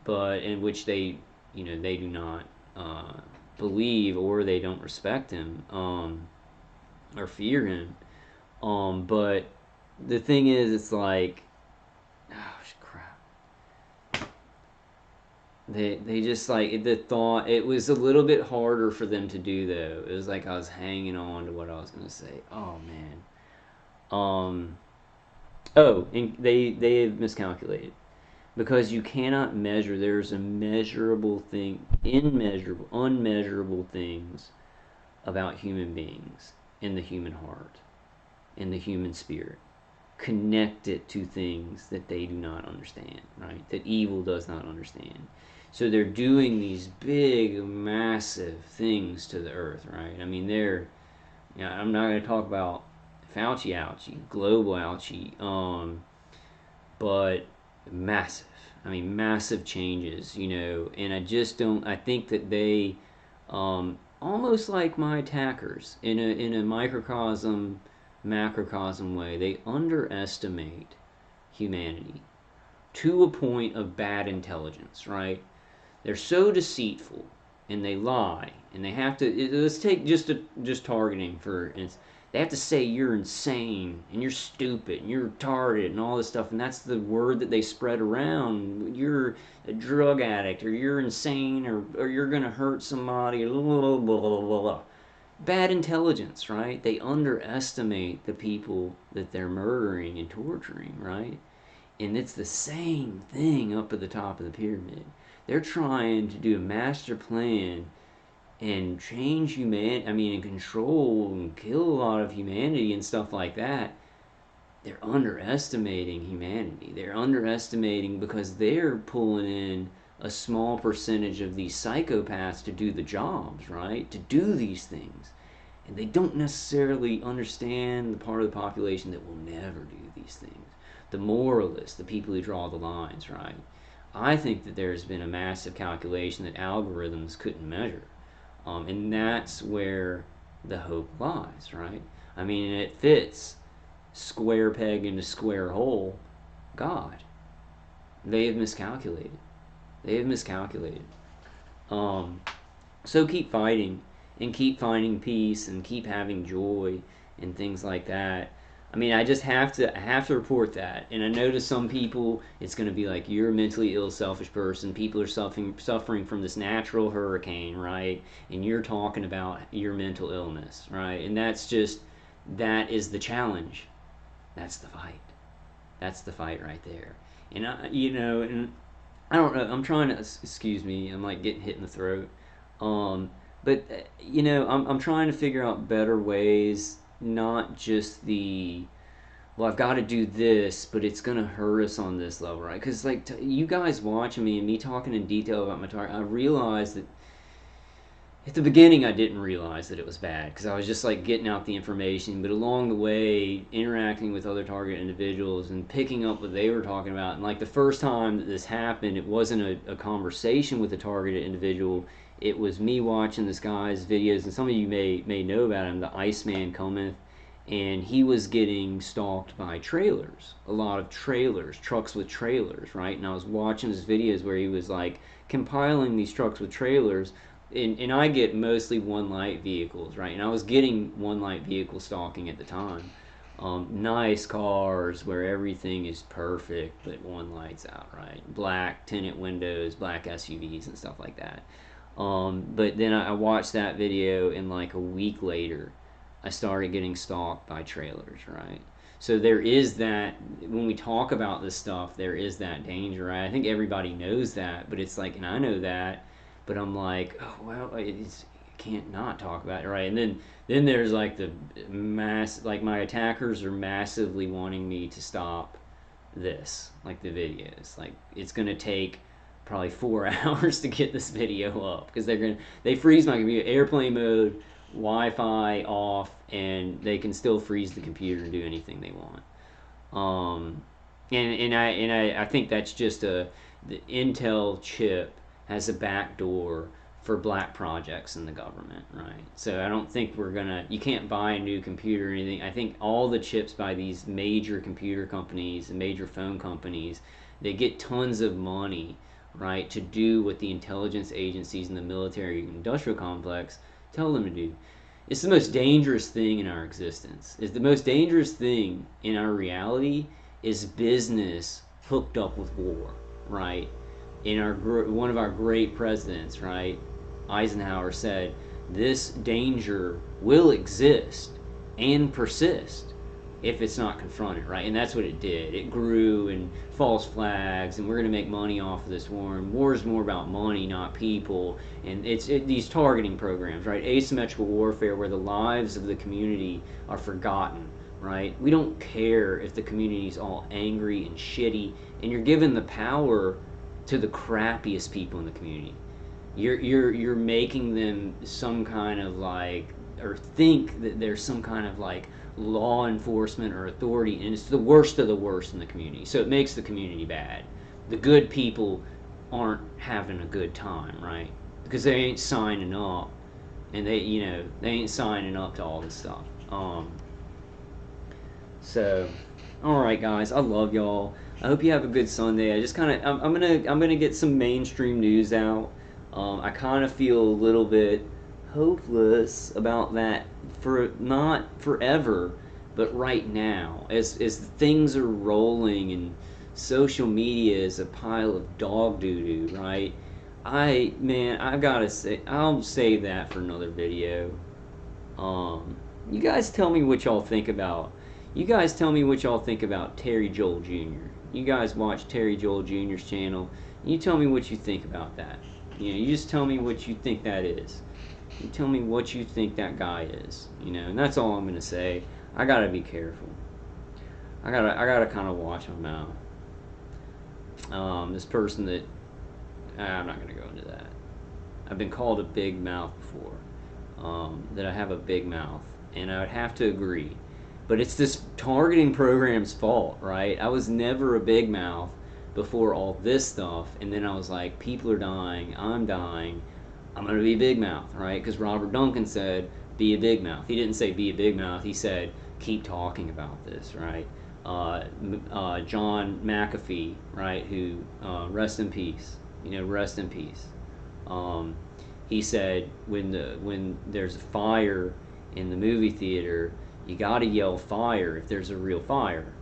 but in which they do not uh, believe, or they don't respect him, or fear him. But the thing is, it's like, oh crap. They just, like, the thought, it was a little bit harder for them to do, though. It was like I was hanging on to what I was gonna say. Oh man. Um. Oh, and they have miscalculated, because you cannot measure. There's immeasurable thing, immeasurable, unmeasurable things about human beings in the human heart, in the human spirit, connected to things that they do not understand, right? That evil does not understand. So they're doing these big, massive things to the earth, right? I mean, I'm not going to talk about Fauci ouchie, global ouchie, but massive. I mean, massive changes, and I think that they, almost like my attackers, in a microcosm, macrocosm way, they underestimate humanity to a point of bad intelligence, right? They're so deceitful, and they lie, and they have to. Let's take just targeting for instance. They have to say you're insane and you're stupid and you're retarded and all this stuff, and that's the word that they spread around. You're a drug addict, or you're insane, or you're gonna hurt somebody, blah blah blah blah blah. Bad intelligence, right? They underestimate the people that they're murdering and torturing, right? And it's the same thing up at the top of the pyramid. They're trying to do a master plan and change humanity, and control and kill a lot of humanity and stuff like that. They're underestimating humanity. They're underestimating because they're pulling in a small percentage of these psychopaths to do the jobs, right? To do these things. And they don't necessarily understand the part of the population that will never do these things. The moralists, the people who draw the lines, right? I think that there's been a massive calculation that algorithms couldn't measure. And that's where the hope lies, right? It fits square peg into square hole. God. They have miscalculated. They have miscalculated. So keep fighting and keep finding peace and keep having joy and things like that. I just have to report that. And I know to some people it's going to be like, you're a mentally ill, selfish person. People are suffering from this natural hurricane, right? And you're talking about your mental illness, right? And that is the challenge. That's the fight. That's the fight right there. And and I don't know. I'm trying to, excuse me. I'm like getting hit in the throat. But I'm trying to figure out better ways, not just well, I've got to do this, but it's gonna hurt us on this level, right? Because like you guys watching me and me talking in detail about my target, I realized that at the beginning I didn't realize that it was bad because I was just like getting out the information, but along the way interacting with other target individuals and picking up what they were talking about, and like the first time that this happened, it wasn't a conversation with a targeted individual. It was me watching this guy's videos, and some of you may know about him, the Iceman Cometh, and he was getting stalked by trailers, a lot of trailers, trucks with trailers, right? And I was watching his videos where he was like compiling these trucks with trailers, and I get mostly one light vehicles, right? And I was getting one light vehicle stalking at the time. Nice cars where everything is perfect, but one light's out, right? Black tinted windows, black SUVs and stuff like that. But then I watched that video, and like a week later, I started getting stalked by trailers, right? So there is that, when we talk about this stuff, there is that danger, right? I think everybody knows that, but it's like, and I know that, but I'm like, oh, well, you can't not talk about it, right? And then there's like the like my attackers are massively wanting me to stop this, like the videos. Like it's going to take probably 4 hours to get this video up because they freeze my computer, airplane mode, Wi-Fi off, and they can still freeze the computer and do anything they want. I think that's just the Intel chip has a backdoor for black projects in the government, right? So I don't think you can't buy a new computer or anything. I think all the chips by these major computer companies and major phone companies, they get tons of money, right, to do what the intelligence agencies and the military industrial complex tell them to do. It's the most dangerous thing in our existence. It's the most dangerous thing in our reality is business hooked up with war, right? One of our great presidents, right, Eisenhower said, this danger will exist and persist if it's not confronted, right? And that's what it did. It grew, and false flags, and we're going to make money off of this war. And war is more about money, not people. And these targeting programs, right? Asymmetrical warfare, where the lives of the community are forgotten, right? We don't care if the community's all angry and shitty, and you're giving the power to the crappiest people in the community. You're making them some kind of like, or think that there's some kind of like law enforcement or authority, and it's the worst of the worst in the community. So it makes the community bad. The good people aren't having a good time, right? Because they ain't signing up, and they ain't signing up to all this stuff. So, all right, guys, I love y'all. I hope you have a good Sunday. I just kind of I'm gonna get some mainstream news out. I kind of feel a little bit hopeless about that, for not forever, but right now, as things are rolling and social media is a pile of dog doo doo, right? I've gotta say, I'll save that for another video. You guys tell me what y'all think about. You guys tell me what y'all think about Terry Joel Jr. You guys watch Terry Joel Jr.'s channel. You tell me what you think about that. You just tell me what you think that is. You tell me what you think that guy is. And that's all I'm gonna say. I gotta be careful. I gotta kind of watch my mouth. This person that I'm not gonna go into that. I've been called a big mouth before. That I have a big mouth, and I would have to agree. But it's this targeting program's fault, right? I was never a big mouth before all this stuff, and then I was like, people are dying, I'm dying, I'm gonna be a big mouth, right? Because Robert Duncan said, be a big mouth. He didn't say be a big mouth, he said, keep talking about this, right? John McAfee, right, who, rest in peace, rest in peace. He said, when there's a fire in the movie theater, you gotta yell fire if there's a real fire.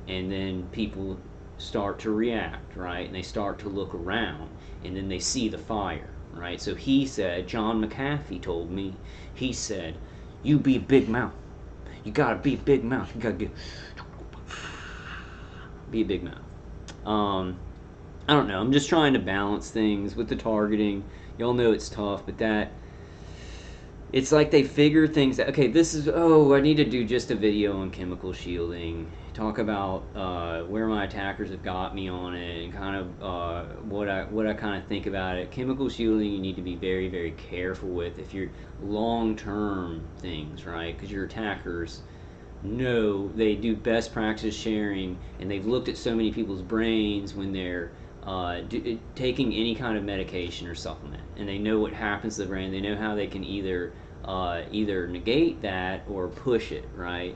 And then people start to react, right? And they start to look around, and then they see the fire, right? So he said, John McAfee told me, he said, you be a big mouth. You gotta be a big mouth. You gotta be a big mouth. I don't know. I'm just trying to balance things with the targeting. Y'all know it's tough, but it's like they figure things out. Okay, I need to do just a video on chemical shielding. Talk about where my attackers have got me on it, and kind of what I kind of think about it. Chemical shielding, you need to be very, very careful with if you're long-term things, right? Because your attackers know, they do best practice sharing, and they've looked at so many people's brains when they're taking any kind of medication or supplement, and they know what happens to the brain. They know how they can either negate that or push it, right?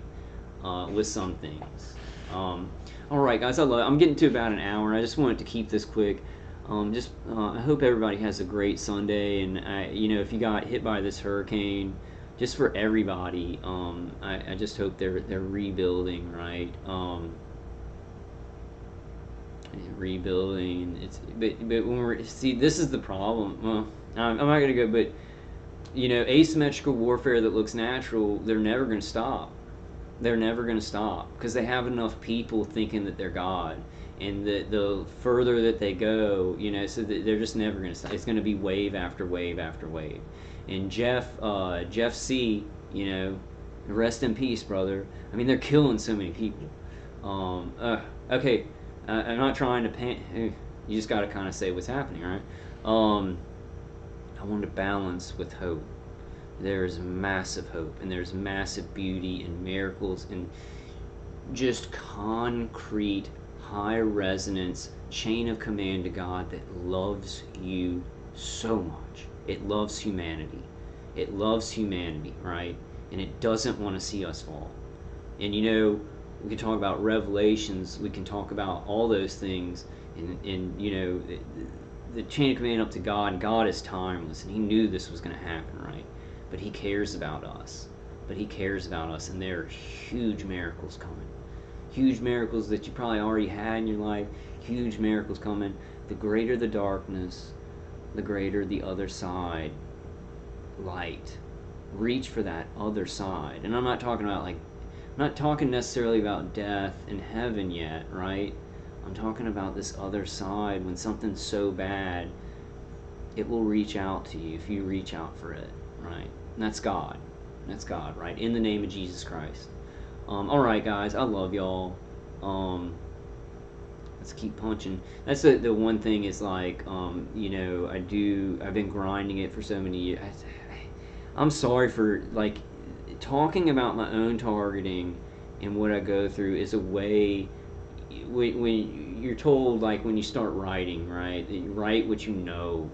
With some things. All right, guys, I'm getting to about an hour, and I just wanted to keep this quick. I hope everybody has a great Sunday, and if you got hit by this hurricane, just for everybody, I just hope they're rebuilding, right? Rebuilding. But when this is the problem. Well, I'm not gonna go, but asymmetrical warfare that looks natural, they're never gonna stop. They're never gonna stop because they have enough people thinking that they're God, and the further that they go, so they're just never gonna stop. It's gonna be wave after wave after wave. And Jeff C, rest in peace, brother. I mean, they're killing so many people. Okay. I'm not trying to you just got to kind of say what's happening, right? I want to balance with hope. There's massive hope, and there's massive beauty and miracles, and just concrete, high resonance chain of command to God that loves you so much. It loves humanity. It loves humanity, right? And it doesn't want to see us fall. And we can talk about revelations, we can talk about all those things, and the chain of command up to God. And God is timeless, and he knew this was going to happen, right? But he cares about us. And there are huge miracles coming. Huge miracles that you probably already had in your life. Huge miracles coming. The greater the darkness, the greater the other side light. Reach for that other side. And I'm not talking about like I'm not talking necessarily about death and heaven yet, right? I'm talking about this other side when something's so bad, it will reach out to you if you reach out for it, right? And that's God. That's God, right? In the name of Jesus Christ. All right, guys, I love y'all. Um, let's keep punching. That's the one thing is like, I've been grinding it for so many years. I'm sorry for like talking about my own targeting and what I go through is a way when you're told like when you start writing, right, that you write what you know,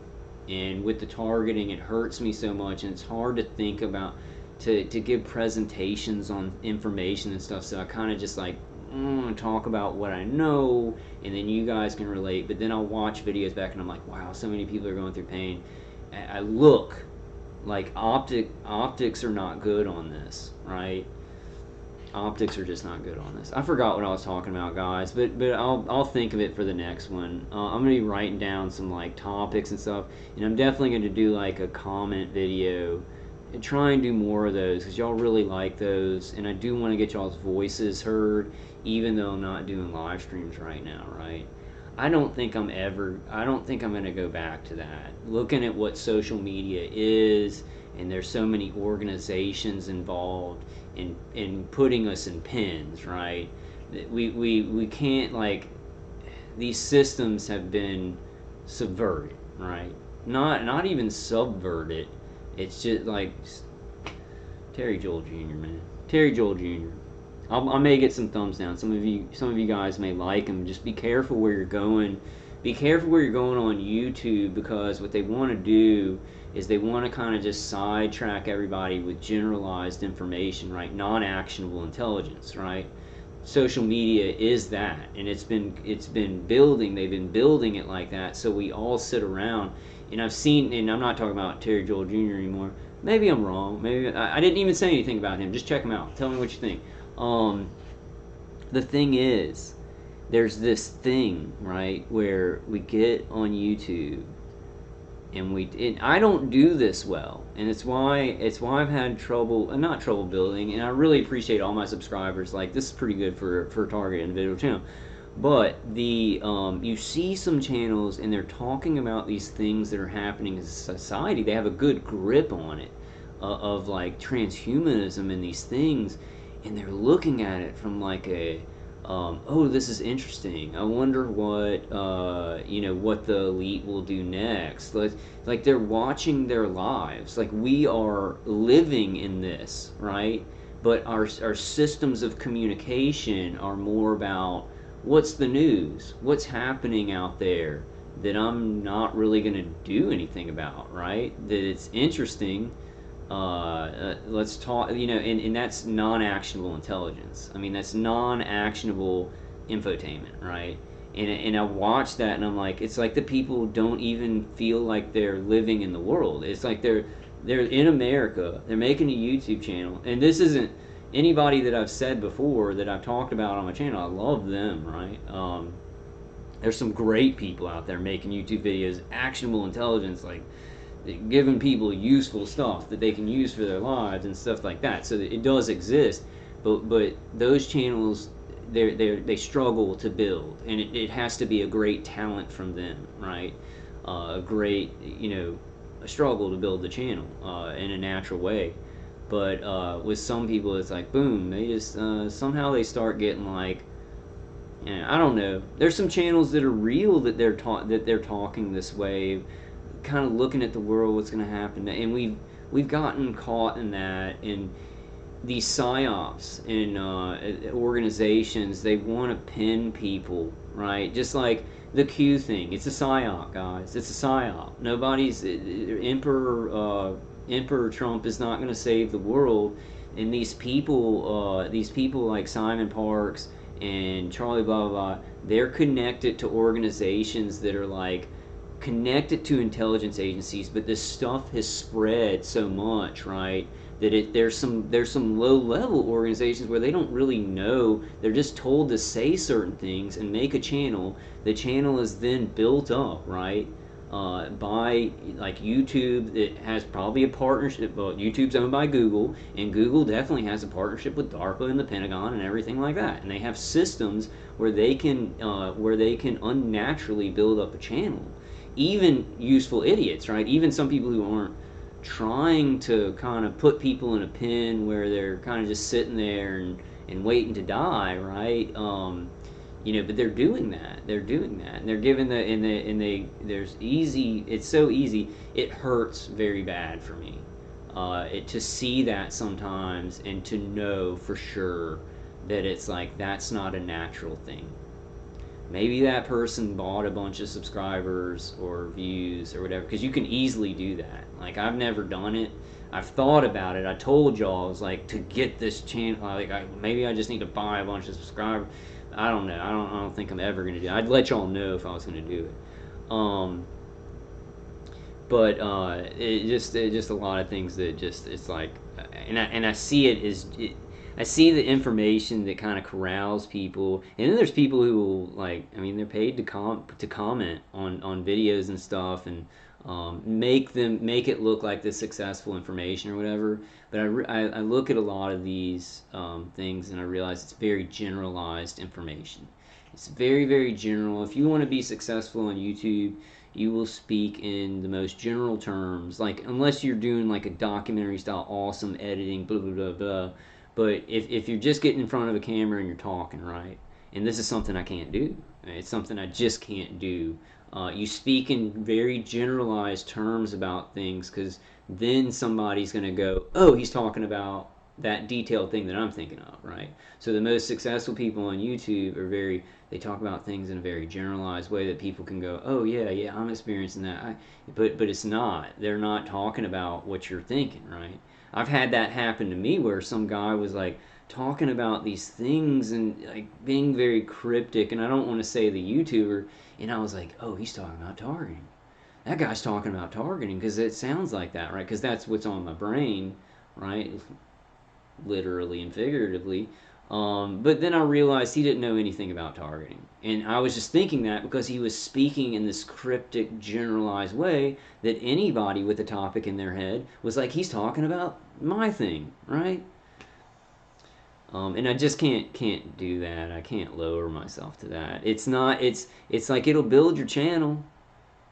and with the targeting it hurts me so much, and it's hard to think about to give presentations on information and stuff, so I kind of just like talk about what I know, and then you guys can relate, but then I'll watch videos back and I'm like, wow, so many people are going through pain. I look like optics are not good on this, right? Optics are just not good on this. I forgot what I was talking about, guys, but I'll think of it for the next one. I'm gonna be writing down some like topics and stuff, and I'm definitely gonna do like a comment video and try and do more of those because y'all really like those, and I do want to get y'all's voices heard, even though I'm not doing live streams right now, right? I don't think I'm gonna go back to that. Looking at what social media is, and there's so many organizations involved in putting us in pins, right? We can't like these systems have been subverted, right? Not even subverted. It's just like Terry Joel Jr. man, Terry Joel Jr. I may get some thumbs down. Some of you guys may like him. Just be careful where you're going. Be careful where you're going on YouTube, because what they want to do is they want to kind of just sidetrack everybody with generalized information, right? Non-actionable intelligence, right? Social media is that, and it's been building. They've been building it like that, so we all sit around. And I've seen, and I'm not talking about Terry Joel Jr. anymore. Maybe I'm wrong. Maybe I didn't even say anything about him. Just check him out. Tell me what you think. The thing is, there's this thing, right, where we get on YouTube and I don't do this well, and it's why I've had trouble, not trouble building, and I really appreciate all my subscribers. Like, this is pretty good for a target individual channel. But you see some channels and they're talking about these things that are happening in society. They have a good grip on it, of like transhumanism and these things, and they're looking at it from like a oh, this is interesting. I wonder what what the elite will do next. Like they're watching their lives. Like we are living in this, right? But our systems of communication are more about what's the news, what's happening out there that I'm not really going to do anything about, right? That it's interesting. Let's talk, and that's non-actionable intelligence. I mean, that's non-actionable infotainment, right? And I watch that and I'm like, it's like the people don't even feel like they're living in the world. It's like they're in America, they're making a YouTube channel, and this isn't anybody that I've said before that I've talked about on my channel. I love them, right? There's some great people out there making YouTube videos, actionable intelligence, like giving people useful stuff that they can use for their lives and stuff like that. So it does exist, but those channels, they struggle to build, and it has to be a great talent from them, right? A great a struggle to build the channel in a natural way. But with some people, it's like boom, they just somehow they start getting like, I don't know. There's some channels that are real that they're talking this way, kind of looking at the world, what's going to happen, and we've gotten caught in that. In these psyops in organizations, they want to pin people, right? Just like the Q thing, it's a psyop, guys. It's a psyop. Nobody's Emperor Trump is not going to save the world, and these people like Simon Parks and Charlie blah blah blah, they're connected to organizations that are like connected to intelligence agencies, but this stuff has spread so much, right, that there's some low level organizations where they don't really know. They're just told to say certain things and make a channel. The channel is then built up, right? by like YouTube. It has probably a partnership. Well, YouTube's owned by Google, and Google definitely has a partnership with DARPA and the Pentagon and everything like that. And they have systems where they can unnaturally build up a channel. Even useful idiots, right? Even some people who aren't trying to kind of put people in a pin where they're kind of just sitting there and waiting to die, right? But they're doing that. They're doing that, and they're giving there's easy. It's so easy. It hurts very bad for me. To see that sometimes and to know for sure that it's like that's not a natural thing. Maybe that person bought a bunch of subscribers or views or whatever, because you can easily do that. Like, I've never done it. I've thought about it. I told y'all, I was like, to get this channel, like, maybe I just need to buy a bunch of subscribers. I don't know. I don't think I'm ever gonna do it. I'd let y'all know if I was gonna do it. But it just a lot of things that just it's like, and I see it as I see the information that kind of corrals people, and then there's people who will, like, I mean, they're paid to comment on videos and stuff, and make it look like this successful information or whatever. But I look at a lot of these things and I realize it's very generalized information. It's very, very general. If you want to be successful on YouTube, you will speak in the most general terms, like, unless you're doing like a documentary style, awesome editing, blah blah blah blah. But if you're just getting in front of a camera and you're talking, right? And this is something I can't do. It's something I just can't do. You speak in very generalized terms about things, because then somebody's going to go, oh, he's talking about that detailed thing that I'm thinking of, right? So the most successful people on YouTube they talk about things in a very generalized way that people can go, oh yeah, yeah, I'm experiencing that. But it's not. They're not talking about what you're thinking, right? I've had that happen to me where some guy was like talking about these things and like being very cryptic, and I don't want to say the YouTuber, and I was like, oh, he's talking about targeting. That guy's talking about targeting, because it sounds like that, right? Because that's what's on my brain, right? Literally and figuratively. But then I realized he didn't know anything about targeting. And I was just thinking that because he was speaking in this cryptic, generalized way that anybody with a topic in their head was like, he's talking about my thing, right? And I just can't do that. I can't lower myself to that. It's not. It's like it'll build your channel,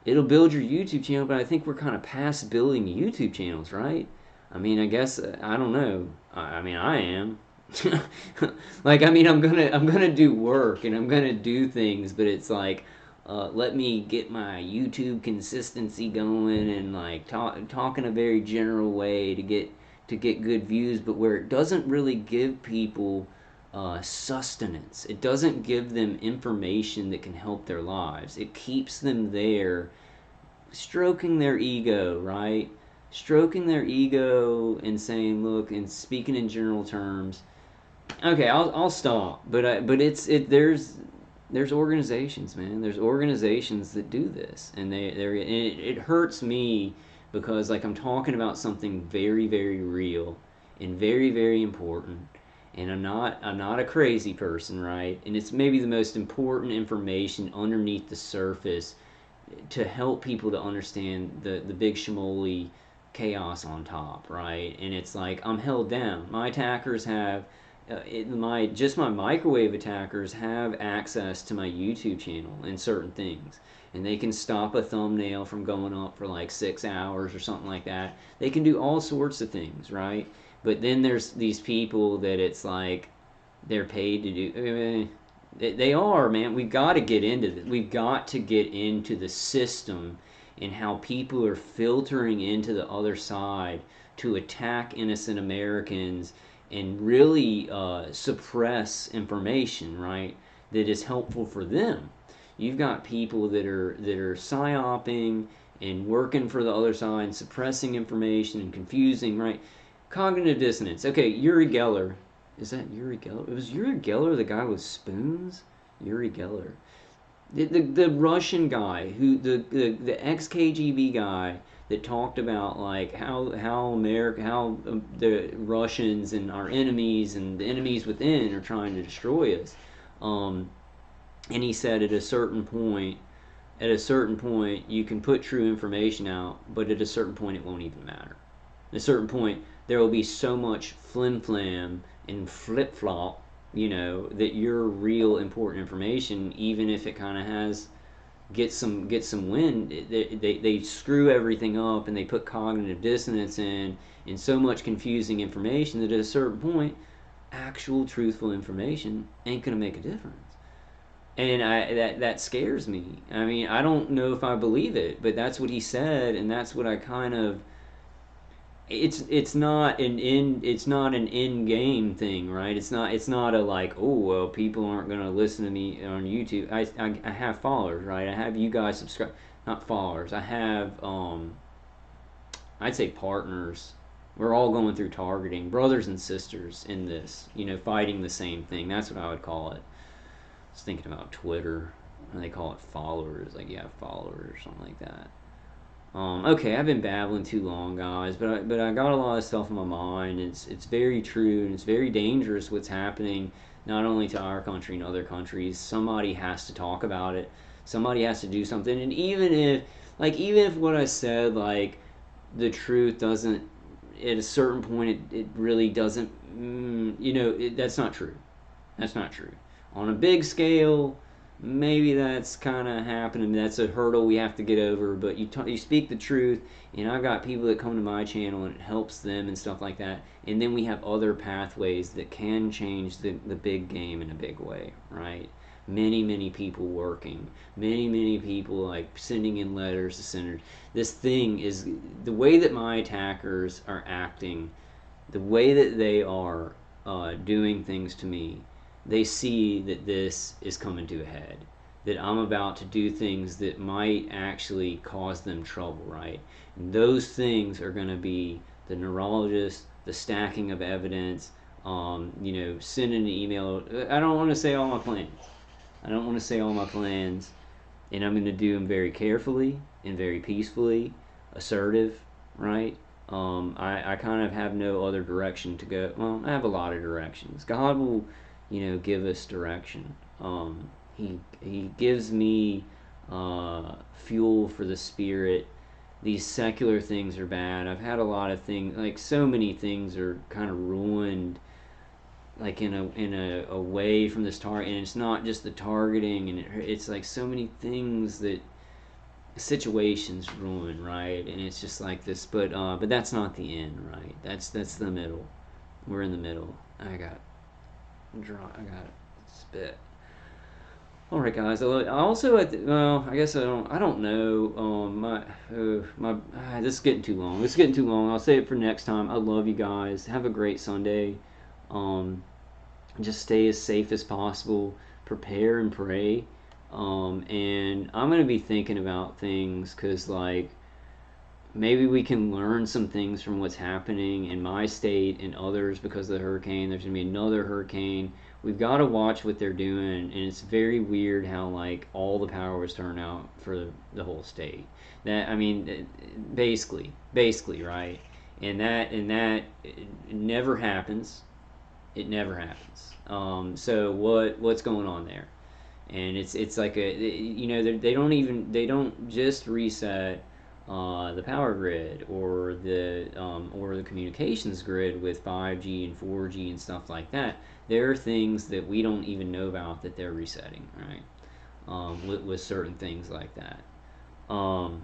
it'll build your YouTube channel, but I think we're kind of past building YouTube channels, right? I mean, I guess I don't know. I mean, I am. Like, I mean, I'm gonna do work and I'm gonna do things, but it's like, let me get my YouTube consistency going and like talk in a very general way to get good views, but where it doesn't really give people sustenance. It doesn't give them information that can help their lives. It keeps them there, stroking their ego, right? Stroking their ego and saying, look, and speaking in general terms. Okay, I'll stop. But there's organizations, man. There's organizations that do this, and it hurts me because like I'm talking about something very, very real and very, very important, and I'm not a crazy person, right? And it's maybe the most important information underneath the surface to help people to understand the big shmoly chaos on top, right? And it's like I'm held down. My attackers have my microwave attackers have access to my YouTube channel and certain things, and they can stop a thumbnail from going up for like 6 hours or something like that. They can do all sorts of things, right? But then there's these people that it's like they're paid to do. They are, man. We've got to get into this. We've got to get into the system and how people are filtering into the other side to attack innocent Americans and really suppress information, right, that is helpful for them. You've got people that are psyoping and working for the other side and suppressing information and confusing, right? Cognitive dissonance. Okay, Uri Geller. Is that Uri Geller? It was Uri Geller, the guy with spoons? Uri Geller. The Russian guy, the ex KGB guy that talked about like how the Russians and our enemies and the enemies within are trying to destroy us. And he said at a certain point, at a certain point you can put true information out, but at a certain point it won't even matter. At a certain point there will be so much flim flam and flip flop, that your real important information, even if it kind of has get some wind, they screw everything up and they put cognitive dissonance in and so much confusing information that at a certain point actual truthful information ain't gonna make a difference. And that scares me. I mean, I don't know if I believe it, but that's what he said, and that's what I kind of. It's not an in game thing, right? It's not a like, oh well, people aren't gonna listen to me on YouTube. I have followers, right? I have you guys subscribe, not followers. I have I'd say partners. We're all going through targeting, brothers and sisters in this, fighting the same thing. That's what I would call it. I was thinking about Twitter, and they call it followers, like you have followers or something like that. Okay, I've been babbling too long, guys, but I got a lot of stuff in my mind. It's very true, and it's very dangerous what's happening, not only to our country and other countries. Somebody has to talk about it. Somebody has to do something. And even if what I said, like the truth doesn't, at a certain point, it really doesn't. That's not true. That's not true. On a big scale, maybe that's kind of happening. That's a hurdle we have to get over. But you speak the truth, and I've got people that come to my channel and it helps them and stuff like that. And then we have other pathways that can change the big game in a big way, right? Many people working, many people like sending in letters to senators. This thing is the way that my attackers are acting, the way that they are doing things to me. They see that this is coming to a head, that I'm about to do things that might actually cause them trouble, right? And those things are going to be the neurologist, the stacking of evidence, sending an email. I don't want to say all my plans. I don't want to say all my plans, and I'm going to do them very carefully and very peacefully, assertive, right? I kind of have no other direction to go. Well, I have a lot of directions. God will, give us direction. He gives me fuel for the spirit. These secular things are bad. I've had a lot of things, like so many things are kind of ruined, like in a way from this target. And it's not just the targeting, and it's like so many things that situations ruin, right? And it's just like this, but that's not the end, right? That's the middle. We're in the middle. I got spit. All right, guys. I also, well, I guess I don't know. This is getting too long. This is getting too long. I'll say it for next time. I love you guys. Have a great Sunday. Just stay as safe as possible. Prepare and pray. And I'm gonna be thinking about things because, like, maybe we can learn some things from what's happening in my state and others because of the hurricane. There's gonna be another hurricane. We've got to watch what they're doing, and it's very weird how like all the power was turned out for the whole state. That I mean, basically, right? And that it never happens. It never happens. So what's going on there? And it's like they don't just reset the power grid or the communications grid with 5G and 4G and stuff like that. There are things that we don't even know about that they're resetting, right? With certain things like that. Um,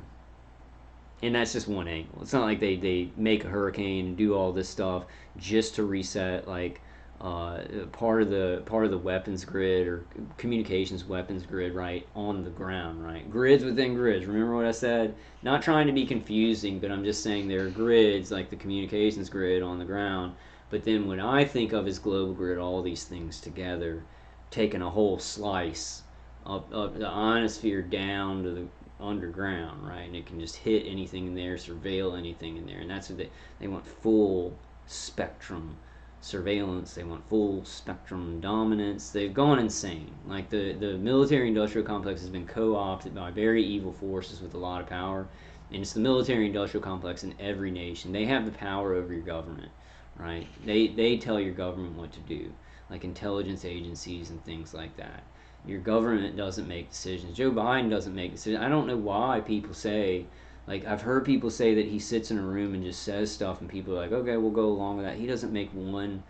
and that's just one angle. It's not like they make a hurricane and do all this stuff just to reset like part of the weapons grid or communications weapons grid, right, on the ground, right? Grids within grids. Remember what I said? Not trying to be confusing, but I'm just saying there are grids like the communications grid on the ground. But then when I think of as global grid, all these things together, taking a whole slice of the ionosphere down to the underground, right? And it can just hit anything in there, surveil anything in there, and that's what they want: full spectrum surveillance. They want full spectrum dominance. They've gone insane. Like the military industrial complex has been co-opted by very evil forces with a lot of power, and it's the military industrial complex in every nation. They have the power over your government, right? They tell your government what to do, like intelligence agencies and things like that. Your government doesn't make decisions. Joe Biden doesn't make decisions. I don't know why people say, like, I've heard people say that he sits in a room and just says stuff, and people are like, okay, we'll go along with that. He doesn't make one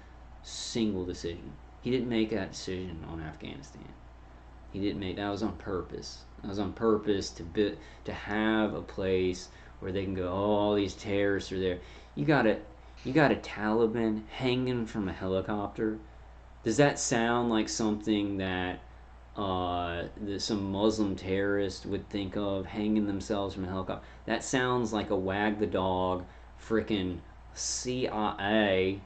single decision. He didn't make that decision on Afghanistan. He didn't make that. Was on purpose. That was on purpose to have a place where they can go. Oh, all these terrorists are there. You got a Taliban hanging from a helicopter. Does that sound like something that some Muslim terrorist would think of, hanging themselves from a helicopter? That sounds like a wag the dog, frickin' CIA.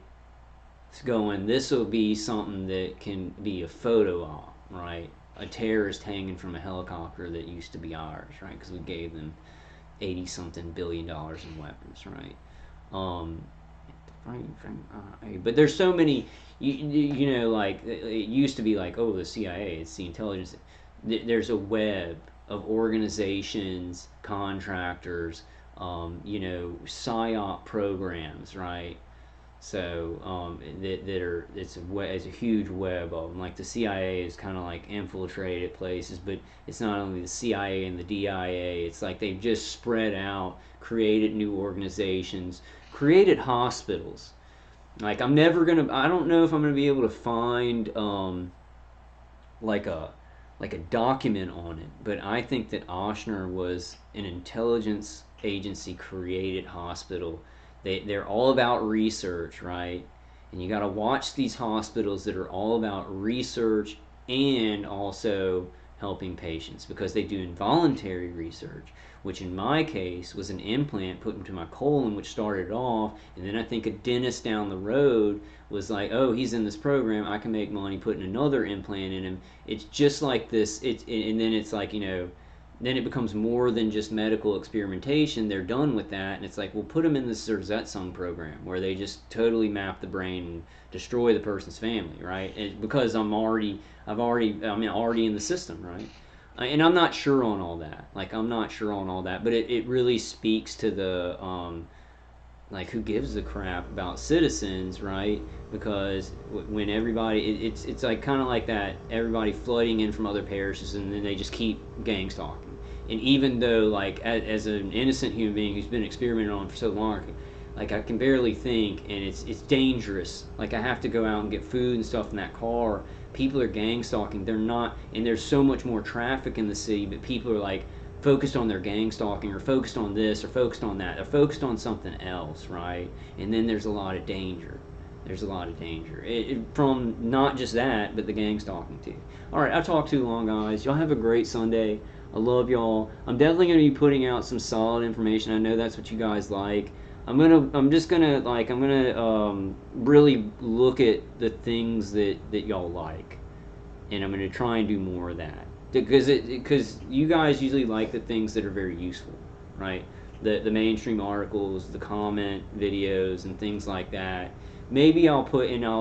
It's going, this will be something that can be a photo op, right? A terrorist hanging from a helicopter that used to be ours, right? Because we gave them 80 something billion dollars in weapons, right? Um, but there's so many, like it used to be like, oh, the CIA, it's the intelligence. There's a web of organizations, contractors, psyop programs, right? So it's a huge web of them. Like the CIA is kind of like infiltrated places, but it's not only the CIA and the DIA. It's like they've just spread out, created new organizations, created hospitals. Like I don't know if I'm gonna be able to find like a like a document on it, but I think that Oshner was an intelligence agency created hospital. They're all about research, right? And you got to watch these hospitals that are all about research and also helping patients, because they do involuntary research, which in my case was an implant put into my colon, which started off, and then I think a dentist down the road was like, oh, he's in this program, I can make money putting another implant in him. It's just like this. And then it's like, then it becomes more than just medical experimentation. They're done with that, and it's like, we'll put them in this Zerzetsung program where they just totally map the brain and destroy the person's family, right? Because I'm already in the system, right? And I'm not sure on all that. Like, I'm not sure on all that, but it really speaks to the like, who gives a crap about citizens, right? Because when everybody, it's like kind of like that, everybody flooding in from other parishes, and then they just keep gang stalking. And even though, like, as an innocent human being who's been experimented on for so long, like, I can barely think, and it's dangerous. Like, I have to go out and get food and stuff in that car. People are gang stalking. They're not, and there's so much more traffic in the city, but people are like focused on their gang stalking, or focused on this, or focused on that. They're focused on something else, right? And then there's a lot of danger. There's a lot of danger from not just that, but the gang stalking too. All right, I talked too long, guys. Y'all have a great Sunday. I love y'all. I'm definitely gonna be putting out some solid information. I know that's what you guys like. I'm gonna really look at the things that y'all like, and I'm gonna try and do more of that, because you guys usually like the things that are very useful, right? The mainstream articles, the comment videos, and things like that. Maybe I'll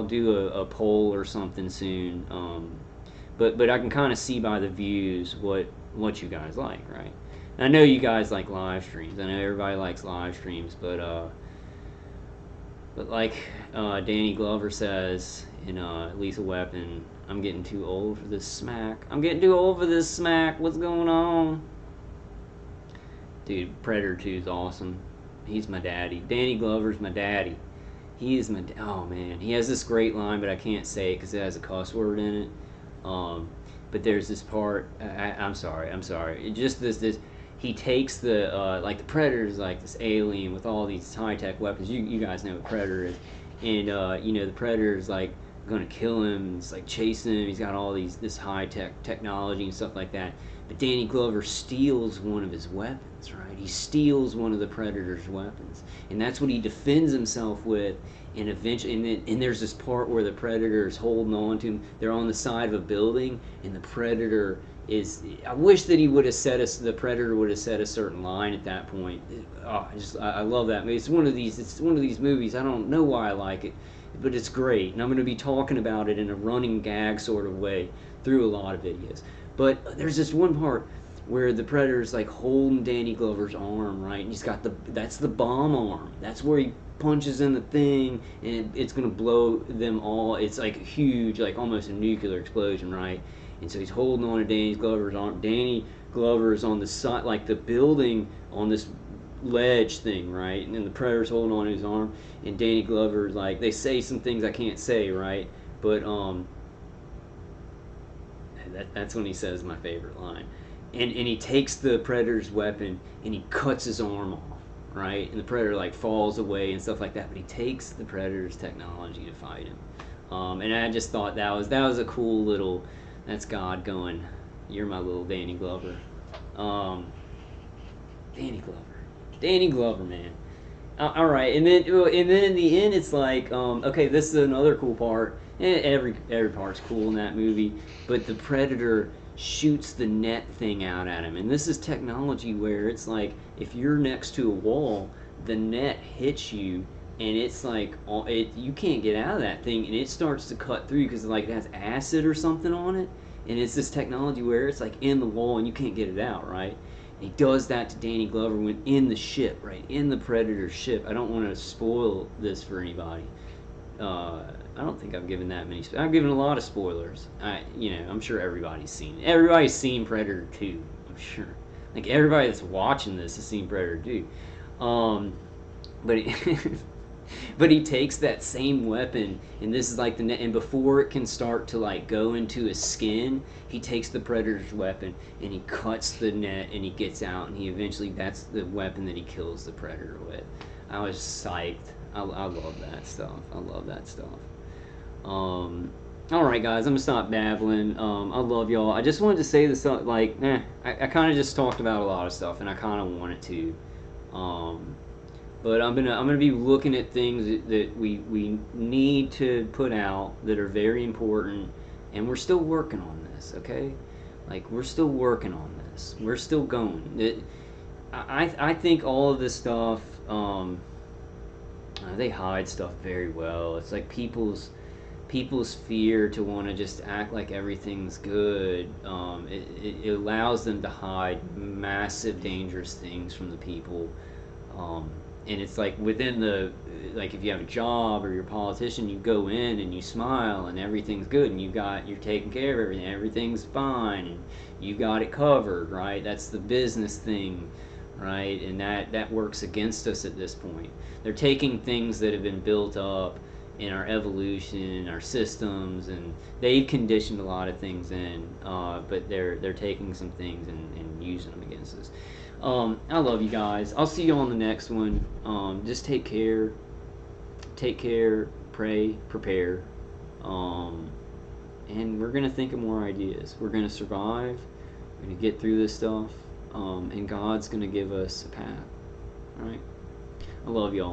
do a poll or something soon. But I can kind of see by the views what you guys like, right? And I know you guys like live streams. I know everybody likes live streams, but like Danny Glover says in Lethal Weapon, I'm getting too old for this smack. I'm getting too old for this smack. What's going on? Dude, Predator 2 is awesome. He's my daddy. Danny Glover's my daddy. He is my... Oh, man. He has this great line, but I can't say it because it has a cuss word in it. But there's this part... I'm sorry. It just this... He takes the... like, the Predator's like this alien with all these high-tech weapons. You guys know what Predator is. And, the Predator's, like, gonna kill him. It's, like, chasing him. He's got all this high-tech technology and stuff like that. But Danny Glover steals one of his weapons, right? He steals one of the Predator's weapons. And that's what he defends himself with. And eventually, and there's this part where the Predator is holding on to him. They're on the side of a building, and the Predator is... I wish that the Predator would have set a certain line at that point. I love that movie. It's one of these movies, I don't know why I like it, but it's great. And I'm going to be talking about it in a running gag sort of way through a lot of videos. But there's this one part where the Predator's like holding Danny Glover's arm, right? And he's got that's the bomb arm. That's where he punches in the thing, and it's gonna blow them all. It's like a huge, like almost a nuclear explosion, right? and so he's holding on to Danny Glover's arm. Danny Glover is on the side, like the building on this ledge thing, right? And then the Predator's holding on to his arm, and Danny Glover's like, they say some things I can't say, right? But that's when he says my favorite line. And he takes the Predator's weapon and he cuts his arm off, right? And the Predator like falls away and stuff like that. But he takes the Predator's technology to fight him. And I just thought that was a cool little. That's God going, you're my little Danny Glover. Danny Glover, man. All right, and then in the end, it's like, okay, this is another cool part. Every part's cool in that movie, but the Predator shoots the net thing out at him, and this is technology where it's like if you're next to a wall, the net hits you, and it's like you can't get out of that thing, and it starts to cut through because like it has acid or something on it, and it's this technology where it's like in the wall and you can't get it out, right? And he does that to Danny Glover when in the ship, right? In the Predator ship. I don't want to spoil this for anybody. I don't think I've given that many. I've given a lot of spoilers. I'm sure everybody's seen it. Everybody's seen Predator 2. I'm sure. Like everybody that's watching this has seen Predator 2. But but he takes that same weapon, and this is like the net. And before it can start to like go into his skin, he takes the Predator's weapon and he cuts the net, and he gets out, and he eventually that's the weapon that he kills the Predator with. I was psyched. I love that stuff. I love that stuff. All right, guys, I'm gonna stop babbling. I love y'all. I just wanted to say this, I kind of just talked about a lot of stuff, and I kind of wanted to. But I'm gonna be looking at things that we need to put out that are very important, and we're still working on this. Okay, like we're still working on this. We're still going. I think all of this stuff. They hide stuff very well. It's like people's fear to want to just act like everything's good. It allows them to hide massive dangerous things from the people. And it's like like if you have a job or you're a politician, you go in and you smile and everything's good, and you're taking care of everything, everything's fine, and you got it covered, right? That's the business thing, right? And that works against us at this point. They're taking things that have been built up in our evolution, our systems, and they've conditioned a lot of things in, but they're taking some things and using them against us. I love you guys. I'll see you on the next one. Just take care, pray, prepare, and we're gonna think of more ideas. We're gonna survive. We're gonna get through this stuff, and God's gonna give us a path. All right. I love y'all.